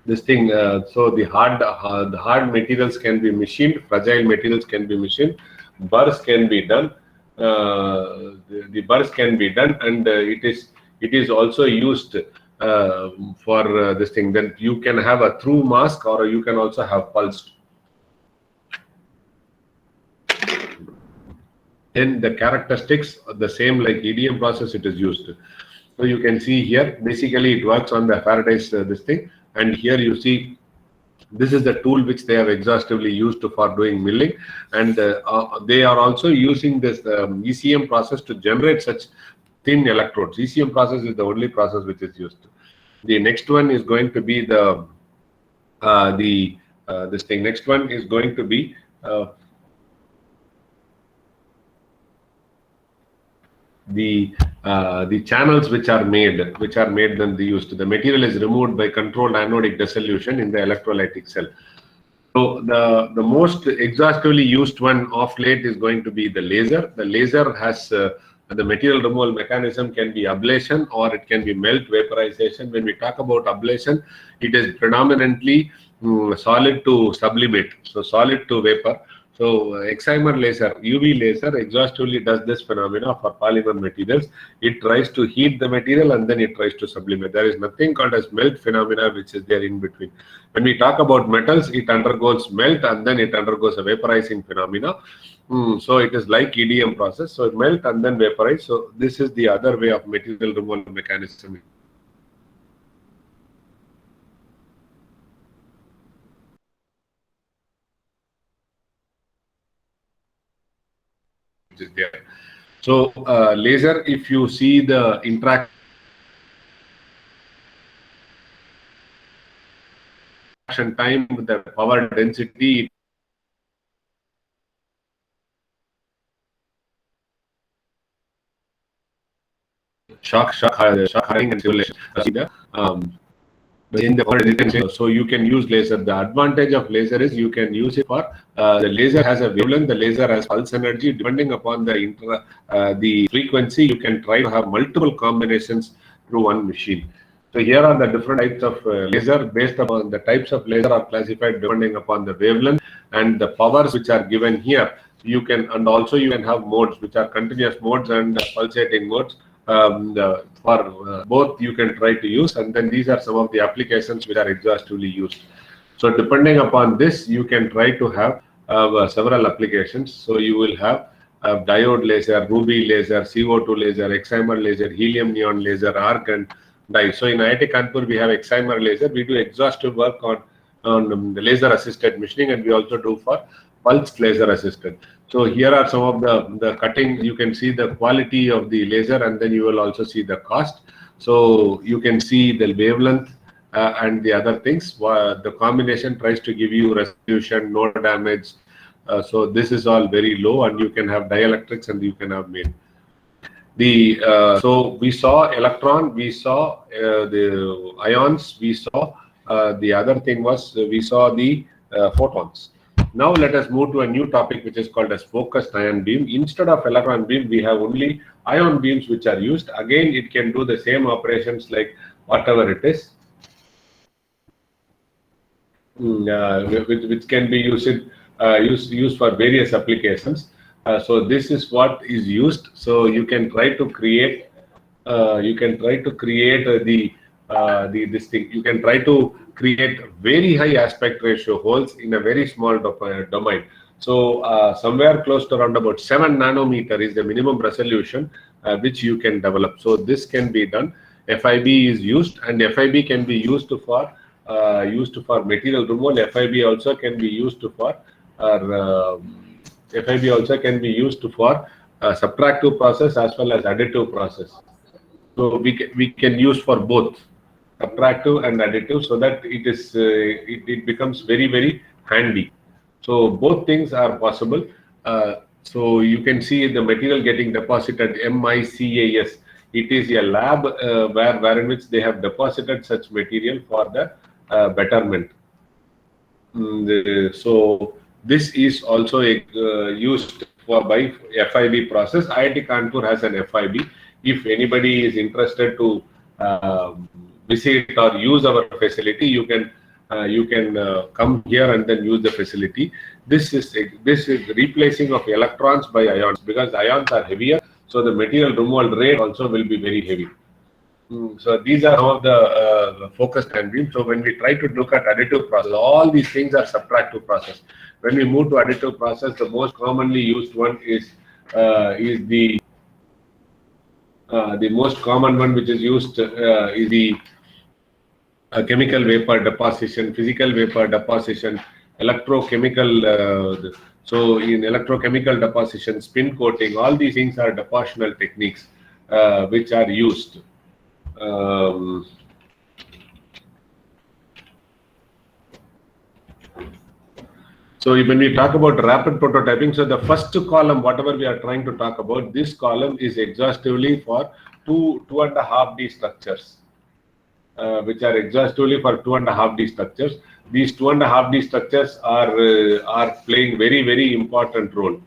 this thing. So the hard materials can be machined, fragile materials can be machined, burrs can be done. The burrs can be done, and it is also used for this thing. Then you can have a through mask, or you can also have pulsed. Then the characteristics are the same like EDM process it is used. So you can see here, basically it works on the Faraday's this thing, and here you see this is the tool which they have exhaustively used for doing milling, and they are also using this ECM process to generate such thin electrodes. ECM process is the only process which is used. The next one is going to be this thing. Next one is going to be the channels which are made then they used. The material is removed by controlled anodic dissolution in the electrolytic cell. So the most exhaustively used one of late is going to be the laser. The laser has the material removal mechanism can be ablation or it can be melt vaporization. When we talk about ablation, it is predominantly solid to sublimate, so solid to vapor. So excimer laser, UV laser exhaustively does this phenomena for polymer materials. It tries to heat the material and then it tries to sublimate. There is nothing called as melt phenomena which is there in between. When we talk about metals, it undergoes melt and then it undergoes a vaporizing phenomena. So it is like EDM process. So melt and then vaporize. So this is the other way of material removal mechanism. Is there. So laser, if you see the interaction time with the power density, shock hardening and simulation. In the power, so you can use laser. The advantage of laser is you can use it for the laser has a wavelength, the laser has pulse energy. Depending upon the frequency, you can try to have multiple combinations through one machine. So here are the different types of laser. Based upon the types of laser are classified depending upon the wavelength and the powers which are given here, you can, and also you can have modes which are continuous modes and pulsating modes. For both you can try to use, and then these are some of the applications which are exhaustively used. So depending upon this, you can try to have several applications. So you will have diode laser, ruby laser, CO2 laser, excimer laser, helium neon laser, arc and dye. So in IIT Kanpur, we have excimer laser. We do exhaustive work on the laser assisted machining, and we also do for pulsed laser assisted. So here are some of the cutting. You can see the quality of the laser, and then you will also see the cost. So you can see the wavelength and the other things. The combination tries to give you resolution, no damage. So this is all very low, and you can have dielectrics and you can have main. So we saw electron, we saw the ions, we saw the other thing was we saw the photons. Now let us move to a new topic which is called as focused ion beam. Instead of electron beam, we have only ion beams which are used. Again, it can do the same operations like whatever it is, which can be used for various applications. So this is what is used. So you can try to create this thing. You can try to create very high aspect ratio holes in a very small domain. So somewhere close to around about 7 nanometer is the minimum resolution which you can develop. So this can be done. FIB is used, and FIB can be used for material removal. FIB also can be used for subtractive process as well as additive process. So we can use for both subtractive and additive, so that it becomes very, very handy. So both things are possible. So you can see the material getting deposited, MICAS. It is a lab wherein which they have deposited such material for the betterment. So this is also used by FIB process. IIT Kanpur has an FIB. If anybody is interested to visit or use our facility, you can come here and then use the facility. This is replacing of electrons by ions, because ions are heavier, so the material removal rate also will be very heavy. So these are some of the focused ion beams. So when we try to look at additive process, all these things are subtractive process. When we move to additive process, the most commonly used one is the most common one which is used is the chemical vapor deposition, physical vapor deposition, electrochemical. So in electrochemical deposition, spin coating, all these things are depositional techniques which are used. So when we talk about rapid prototyping, so the first column, whatever we are trying to talk about, this column is exhaustively for 2.5D structures, which are exhaustively for 2.5D structures. These 2.5D structures are playing very, very important role.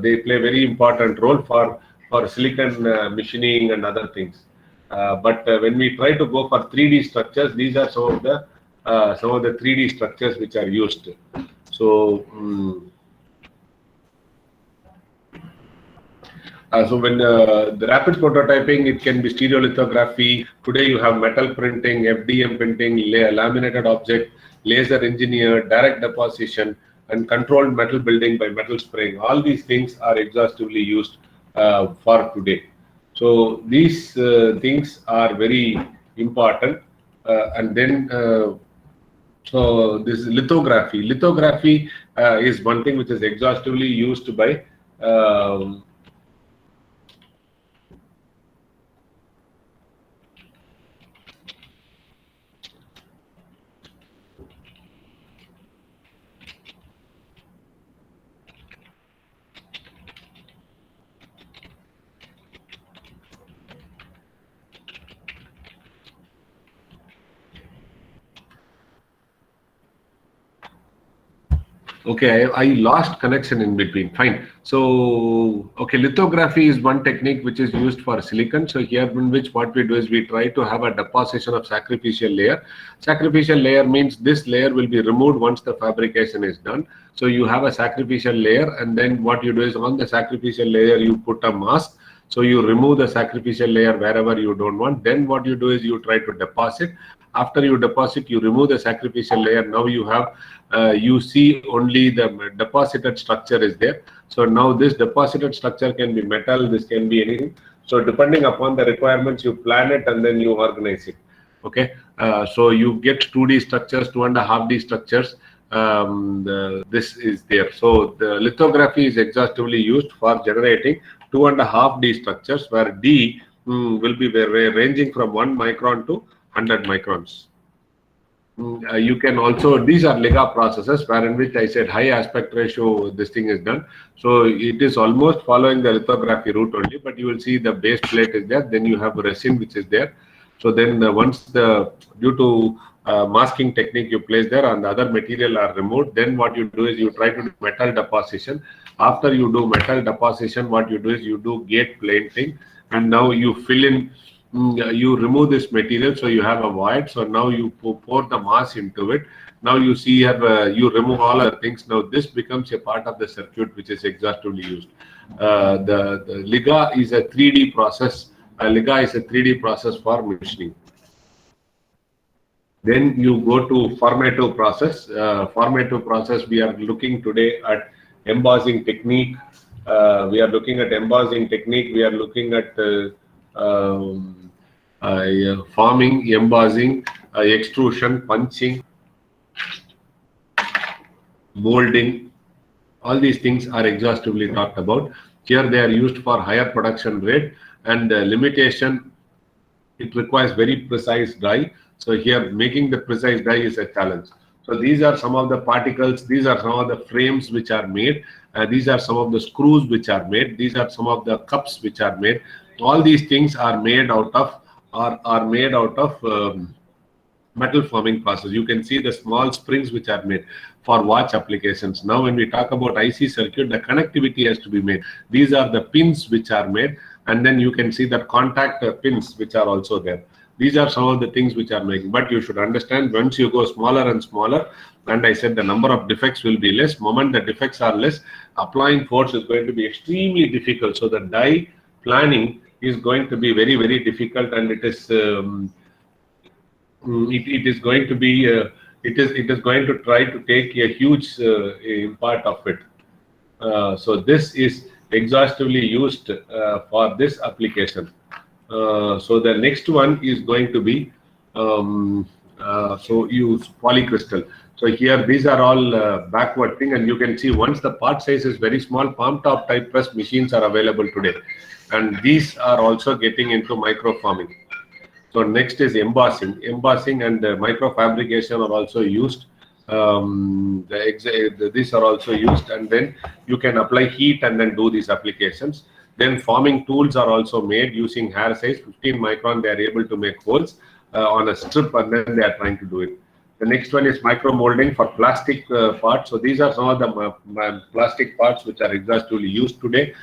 They play very important role for silicon machining and other things. But when we try to go for 3D structures, these are some of the 3D structures which are used. So, so when the rapid prototyping, it can be stereolithography. Today you have metal printing, FDM printing, laminated object, laser engineered, direct deposition, and controlled metal building by metal spraying. All these things are exhaustively used for today. So these things are very important. And then so this is lithography. Lithography is one thing which is exhaustively used by Okay, I lost connection in between. Fine. So, okay, lithography is one technique which is used for silicon. So here in which what we do is we try to have a deposition of sacrificial layer. Sacrificial layer means this layer will be removed once the fabrication is done. So you have a sacrificial layer, and then what you do is on the sacrificial layer you put a mask. So you remove the sacrificial layer wherever you don't want. Then what you do is you try to deposit. After you deposit, you remove the sacrificial layer. Now you have you see only the deposited structure is there. So now this deposited structure can be metal, this can be anything. So depending upon the requirements, you plan it and then you organize it. Okay, so you get 2D structures, 2.5D structures. This is there. So the lithography is exhaustively used for generating 2.5D structures, where D will be ranging from 1 micron to 100 microns. You can also, these are Liga processes, wherein which I said high aspect ratio, this thing is done. So it is almost following the lithography route only, but you will see the base plate is there, then you have resin which is there. So then once due to masking technique you place there and the other material are removed, then what you do is you try to do metal deposition. After you do metal deposition, what you do is you do gate plating, and now you fill in, you remove this material, so you have a void. So now you pour the mass into it. Now you see here, you remove all other things. Now this becomes a part of the circuit which is exhaustively used. The Liga is a 3D process. Liga is a 3D process for machining. Then you go to formative process. Formative process, we are looking today at embossing technique. We are looking at embossing technique. We are looking at forming, embossing, extrusion, punching, molding. All these things are exhaustively talked about. Here they are used for higher production rate, and limitation, it requires very precise die. So here making the precise die is a challenge. So these are some of the particles, these are some of the frames which are made, these are some of the screws which are made, these are some of the cups which are made. All these things are made out of metal forming process. You can see the small springs which are made for watch applications. Now when we talk about IC circuit, the connectivity has to be made. These are the pins which are made, and then you can see the contact pins which are also there. These are some of the things which are making. But you should understand, once you go smaller and smaller, and I said the number of defects will be less. Moment the defects are less, applying force is going to be extremely difficult. So the die planning is going to be very, very difficult, and it is it is going to be it is going to try to take a huge part of it. So this is exhaustively used for this application. So the next one is going to be so use polycrystal. So here these are all backward thing, and you can see once the part size is very small, palm top type press machines are available today, and these are also getting into microforming. So next is embossing. Embossing and microfabrication are also used. These are also used, and then you can apply heat and then do these applications. Then forming tools are also made using hair size 15 micron. They are able to make holes on a strip, and then they are trying to do it. The next one is micro molding for plastic parts. So these are some of the plastic parts which are exhaustively used today.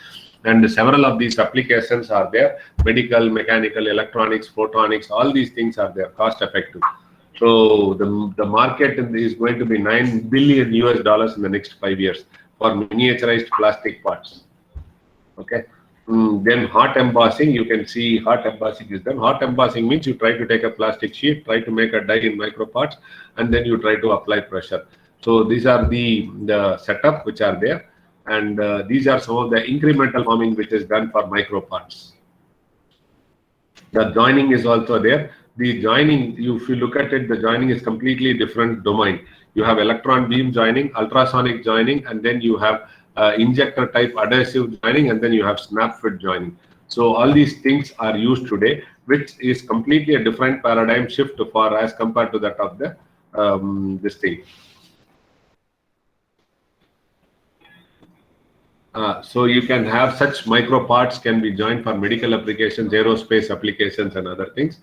And several of these applications are there: medical, mechanical, electronics, photonics, all these things are there, cost effective. So the market is going to be $9 billion in the next 5 years for miniaturized plastic parts. Okay. Then hot embossing, you can see hot embossing is done. Hot embossing means you try to take a plastic sheet, try to make a die in micro parts, and then you try to apply pressure. So these are the setup which are there. And these are some of the incremental forming which is done for micro parts. The joining is also there. The joining, if you look at it, the joining is completely different domain. You have electron beam joining, ultrasonic joining, and then you have injector type adhesive joining, and then you have snap fit joining. So all these things are used today, which is completely a different paradigm shift for as compared to that of the this thing. So you can have such micro parts can be joined for medical applications, aerospace applications, and other things.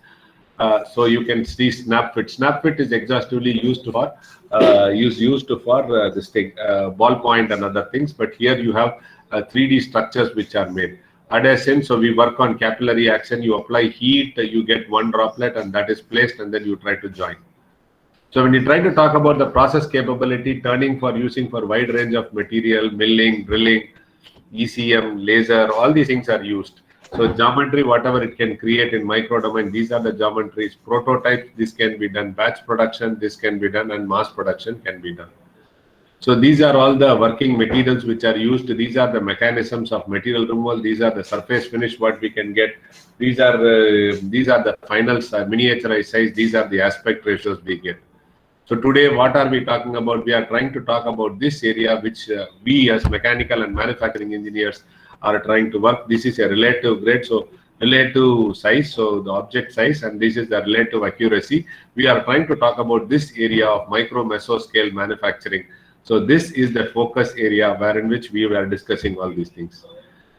So you can see SnapFit. SnapFit is exhaustively used for this thing, ballpoint and other things. But here you have 3D structures which are made. Adhescent, so we work on capillary action. You apply heat, you get one droplet, and that is placed, and then you try to join. So when you try to talk about the process capability, turning for using for wide range of material, milling, drilling, ECM, laser, all these things are used. So geometry, whatever it can create in micro domain, these are the geometries. Prototypes, this can be done. Batch production, this can be done, and mass production can be done. So these are all the working materials which are used. These are the mechanisms of material removal. These are the surface finish what we can get. These are the final miniaturized size. These are the aspect ratios we get. So today, what are we talking about? We are trying to talk about this area which we as mechanical and manufacturing engineers are trying to work. This is a relative grade, so relative size, so the object size, and this is the relative accuracy. We are trying to talk about this area of micro meso scale manufacturing. So this is the focus area wherein which we were discussing all these things.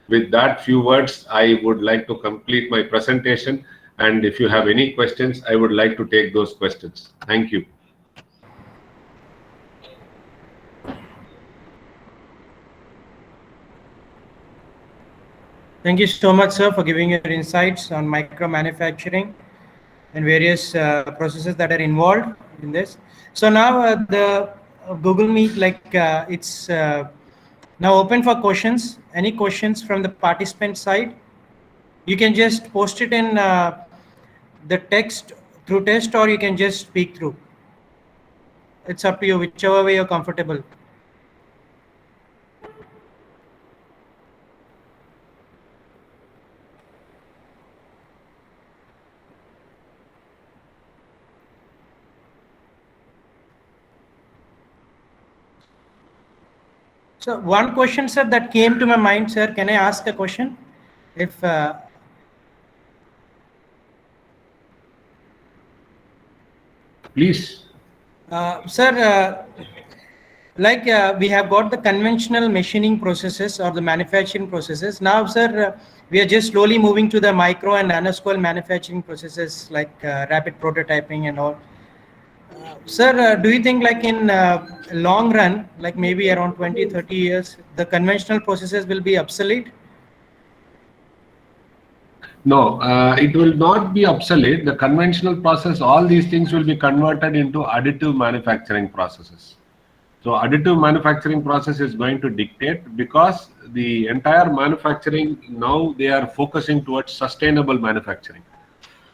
With that few words, I would like to complete my presentation. And if you have any questions, I would like to take those questions. Thank you. Thank you so much, sir, for giving your insights on micro manufacturing and various processes that are involved in this. So now the Google Meet, it's now open for questions. Any questions from the participant side? You can just post it in the text through text, or you can just speak through. It's up to you, whichever way you're comfortable. So one question, sir, that came to my mind, sir. Can I ask a question? If please, sir, we have got the conventional machining processes or the manufacturing processes. Now, sir, we are just slowly moving to the micro and nanoscale manufacturing processes like rapid prototyping and all. Sir, do you think in long run, like maybe around 20-30 years, the conventional processes will be obsolete? No, it will not be obsolete. The conventional process, all these things will be converted into additive manufacturing processes. So additive manufacturing process is going to dictate, because the entire manufacturing now they are focusing towards sustainable manufacturing.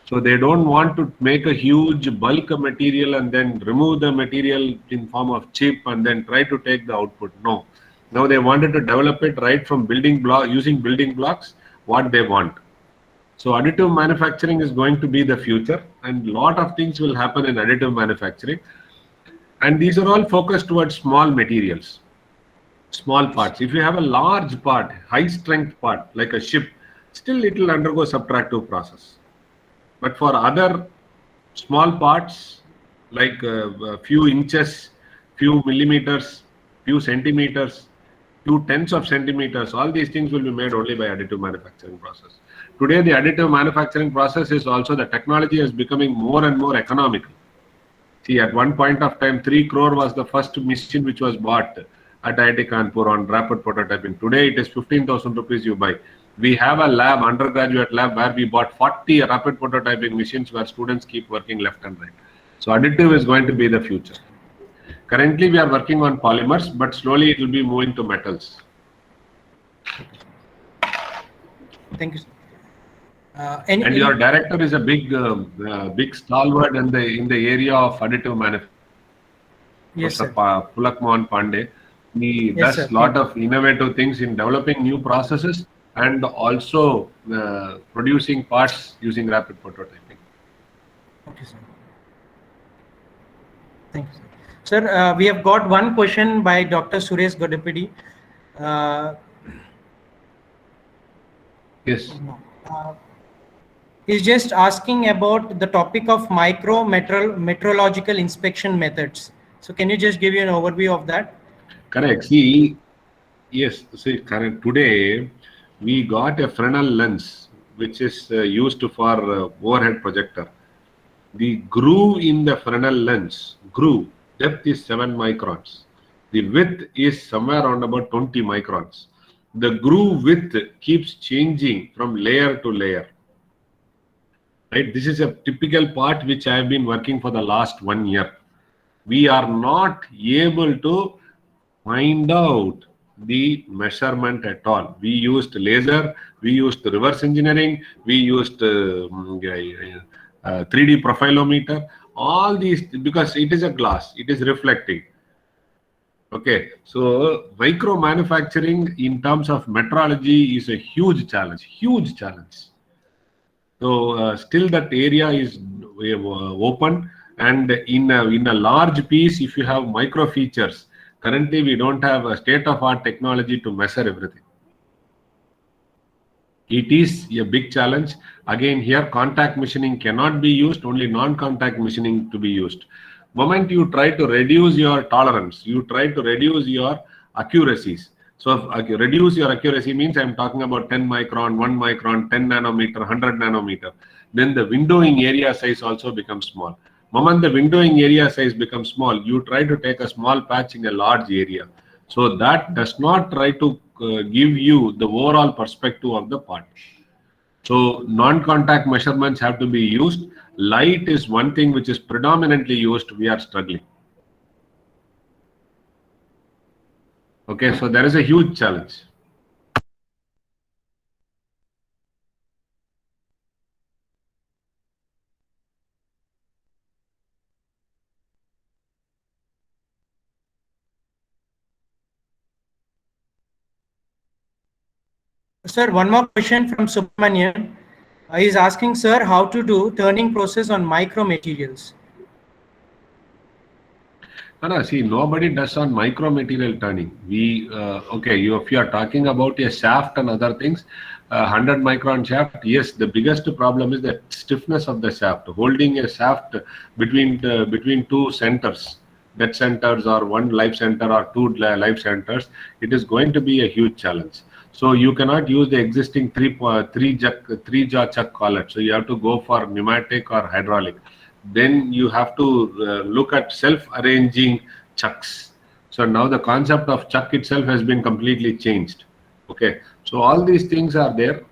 So they don't want to make a huge bulk of material and then remove the material in form of chip and then try to take the output. No. Now they wanted to develop it right from building block, using building blocks, what they want. So additive manufacturing is going to be the future, and a lot of things will happen in additive manufacturing. And these are all focused towards small materials, small parts. If you have a large part, high strength part, like a ship, still it will undergo subtractive process. But for other small parts, like a few inches, few millimeters, few centimeters, few tens of centimeters, all these things will be made only by additive manufacturing process. Today, the additive manufacturing process is also, the technology is becoming more and more economical. See, at one point of time, 3 crore was the first machine which was bought at IIT Kanpur on rapid prototyping. Today, it is 15,000 rupees you buy. We have a lab, undergraduate lab, where we bought 40 rapid prototyping machines where students keep working left and right. So additive is going to be the future. Currently, we are working on polymers, but slowly it will be moving to metals. Thank you, sir. And your director is a big stalwart in the area of additive manufacturing. Yes, sir. Pulak Mohan Pandey. He does a lot of innovative things in developing new processes and also producing parts using rapid prototyping. Okay, sir. Thank you, sir. Sir, we have got one question by Dr. Suresh Godapidi. Yes. He's just asking about the topic of metrological inspection methods. So can you just give you an overview of that? Correct. See, yes, see, correct. Today, we got a Fresnel lens, which is used for overhead projector. The groove in the Fresnel lens, groove, depth is 7 microns. The width is somewhere around about 20 microns. The groove width keeps changing from layer to layer. Right? This is a typical part which I have been working for the last 1 year. We are not able to find out the measurement at all. We used laser, we used reverse engineering, we used 3D profilometer, all these, because it is a glass, it is reflecting. Okay, so micro manufacturing in terms of metrology is a huge challenge, huge challenge. So still that area is open, and in a large piece, if you have micro features, currently we don't have a state-of-art technology to measure everything. It is a big challenge. Again, here contact machining cannot be used, only non-contact machining to be used. Moment you try to reduce your tolerance, you try to reduce your accuracies. So if reduce your accuracy means I'm talking about 10 micron, 1 micron, 10 nanometer, 100 nanometer. Then the windowing area size also becomes small. Moment the windowing area size becomes small, you try to take a small patch in a large area. So that does not try to give you the overall perspective of the part. So non-contact measurements have to be used. Light is one thing which is predominantly used. We are struggling. Okay, so there is a huge challenge. Sir, one more question from Subramanian. He is asking, sir, how to do turning process on micro materials. No, see, nobody does on micro material turning. Okay, if you are talking about a shaft and other things, 100 micron shaft, yes, the biggest problem is the stiffness of the shaft. Holding a shaft between two centers, dead centers or one life center or two life centers, it is going to be a huge challenge. So you cannot use the existing three jaw chuck collet. So you have to go for pneumatic or hydraulic. Then you have to look at self-arranging chucks. So now the concept of chuck itself has been completely changed. Okay, so all these things are there.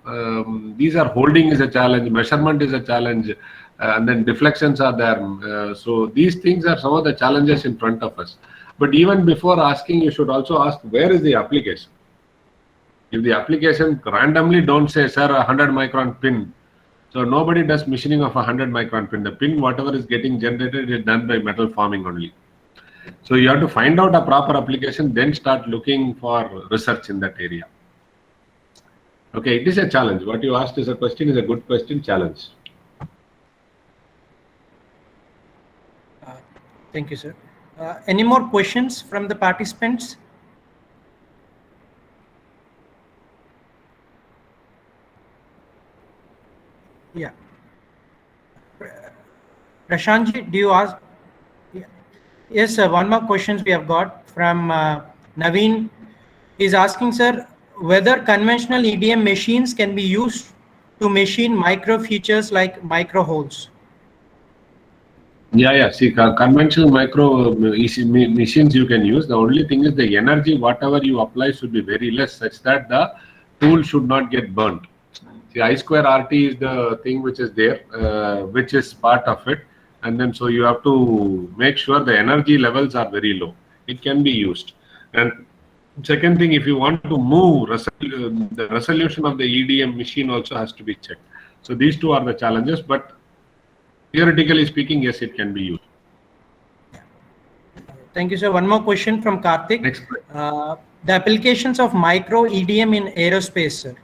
These are holding is a challenge, measurement is a challenge, and then deflections are there. So these things are some of the challenges in front of us. But even before asking, you should also ask, where is the application? If the application randomly don't say, sir, 100 micron pin. So nobody does machining of 100 micron pin. The pin, whatever is getting generated, is done by metal forming only. So you have to find out a proper application, then start looking for research in that area. Okay, it is a challenge. What you asked is a question, is a good question, challenge. Thank you, sir. Any more questions from the participants? Yeah. Prashantji, do you ask? Yeah. Yes, sir. One more questions we have got from Naveen. Is asking, sir, whether conventional EDM machines can be used to machine micro features like micro holes. Yeah. See, conventional micro machines you can use. The only thing is the energy, whatever you apply, should be very less, such that the tool should not get burnt. See, I square RT is the thing which is there, which is part of it. And then so you have to make sure the energy levels are very low. It can be used. And second thing, if you want to move, the resolution of the EDM machine also has to be checked. So these two are the challenges, but theoretically speaking, yes, it can be used. Thank you, sir. One more question from Karthik. Next. The applications of micro EDM in aerospace, sir.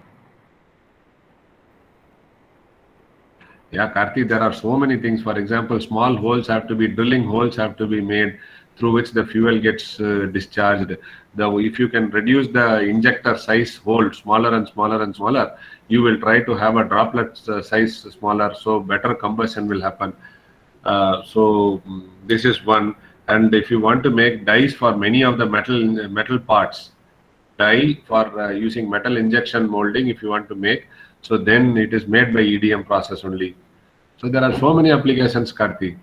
Yeah, Karthik, there are so many things. For example, small holes have to be, drilling holes have to be made through which the fuel gets discharged. If you can reduce the injector size hole smaller and smaller and smaller, you will try to have a droplet size smaller, so better combustion will happen. So this is one. And if you want to make dies for many of the metal parts, die for using metal injection molding, if you want to make, so then it is made by EDM process only. So there are so many applications, Karthi.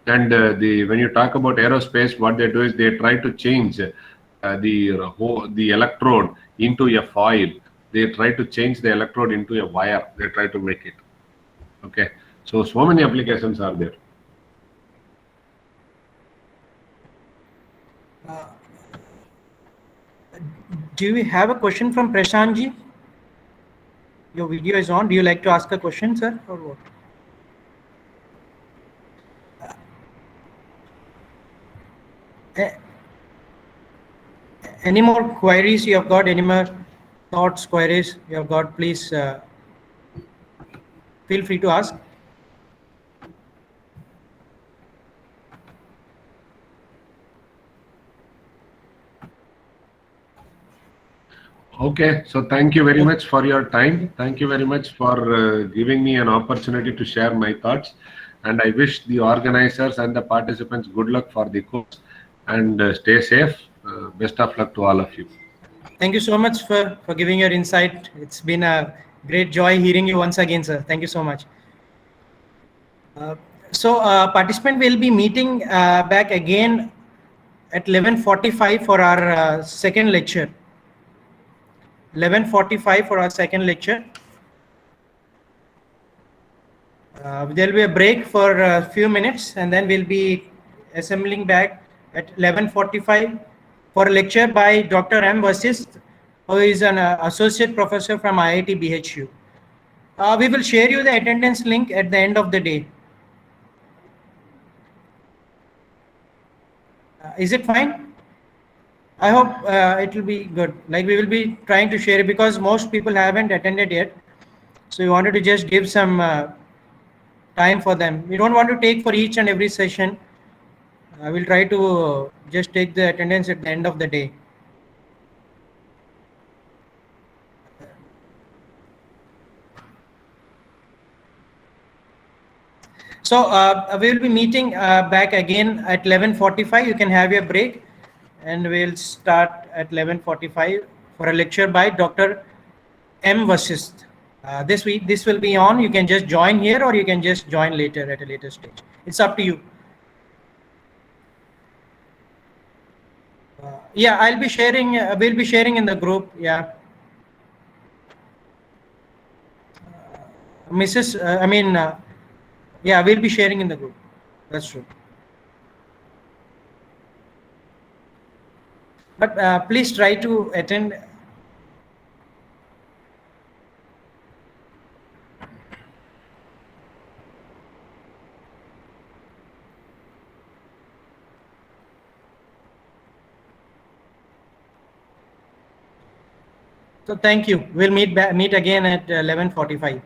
And when you talk about aerospace, what they do is they try to change the electrode into a foil. They try to change the electrode into a wire. They try to make it. Okay. So many applications are there. Do we have a question from Prashantji? Your video is on. Do you like to ask a question, sir, or what? Any more queries you have got? Any more thoughts, queries you have got? Please feel free to ask. Okay, so thank you very much for your time. Thank you very much for giving me an opportunity to share my thoughts. And I wish the organizers and the participants good luck for the course, and stay safe. Best of luck to all of you. Thank you so much for giving your insight. It's been a great joy hearing you once again, sir. Thank you so much. So participant will be meeting back again at 11:45 for our second lecture. 11:45 for our second lecture. There will be a break for a few minutes, and then we'll be assembling back at 11:45 for a lecture by Dr. M. Vasist, who is an associate professor from IIT BHU. We will share you the attendance link at the end of the day. Is it fine? I hope it will be good. Like, we will be trying to share it because most people haven't attended yet. So we wanted to just give some time for them. We don't want to take for each and every session. We'll try to just take the attendance at the end of the day. So we will be meeting back again at 11:45. You can have your break, and we'll start at 11:45 for a lecture by Dr. M. Vasist. This will be on. You can just join here, or you can just join later at a later stage. It's up to you. Yeah, I'll be sharing. We'll be sharing in the group. Yeah. Yeah, we'll be sharing in the group. That's true. But please try to attend. So thank you. We'll meet again at 11:45.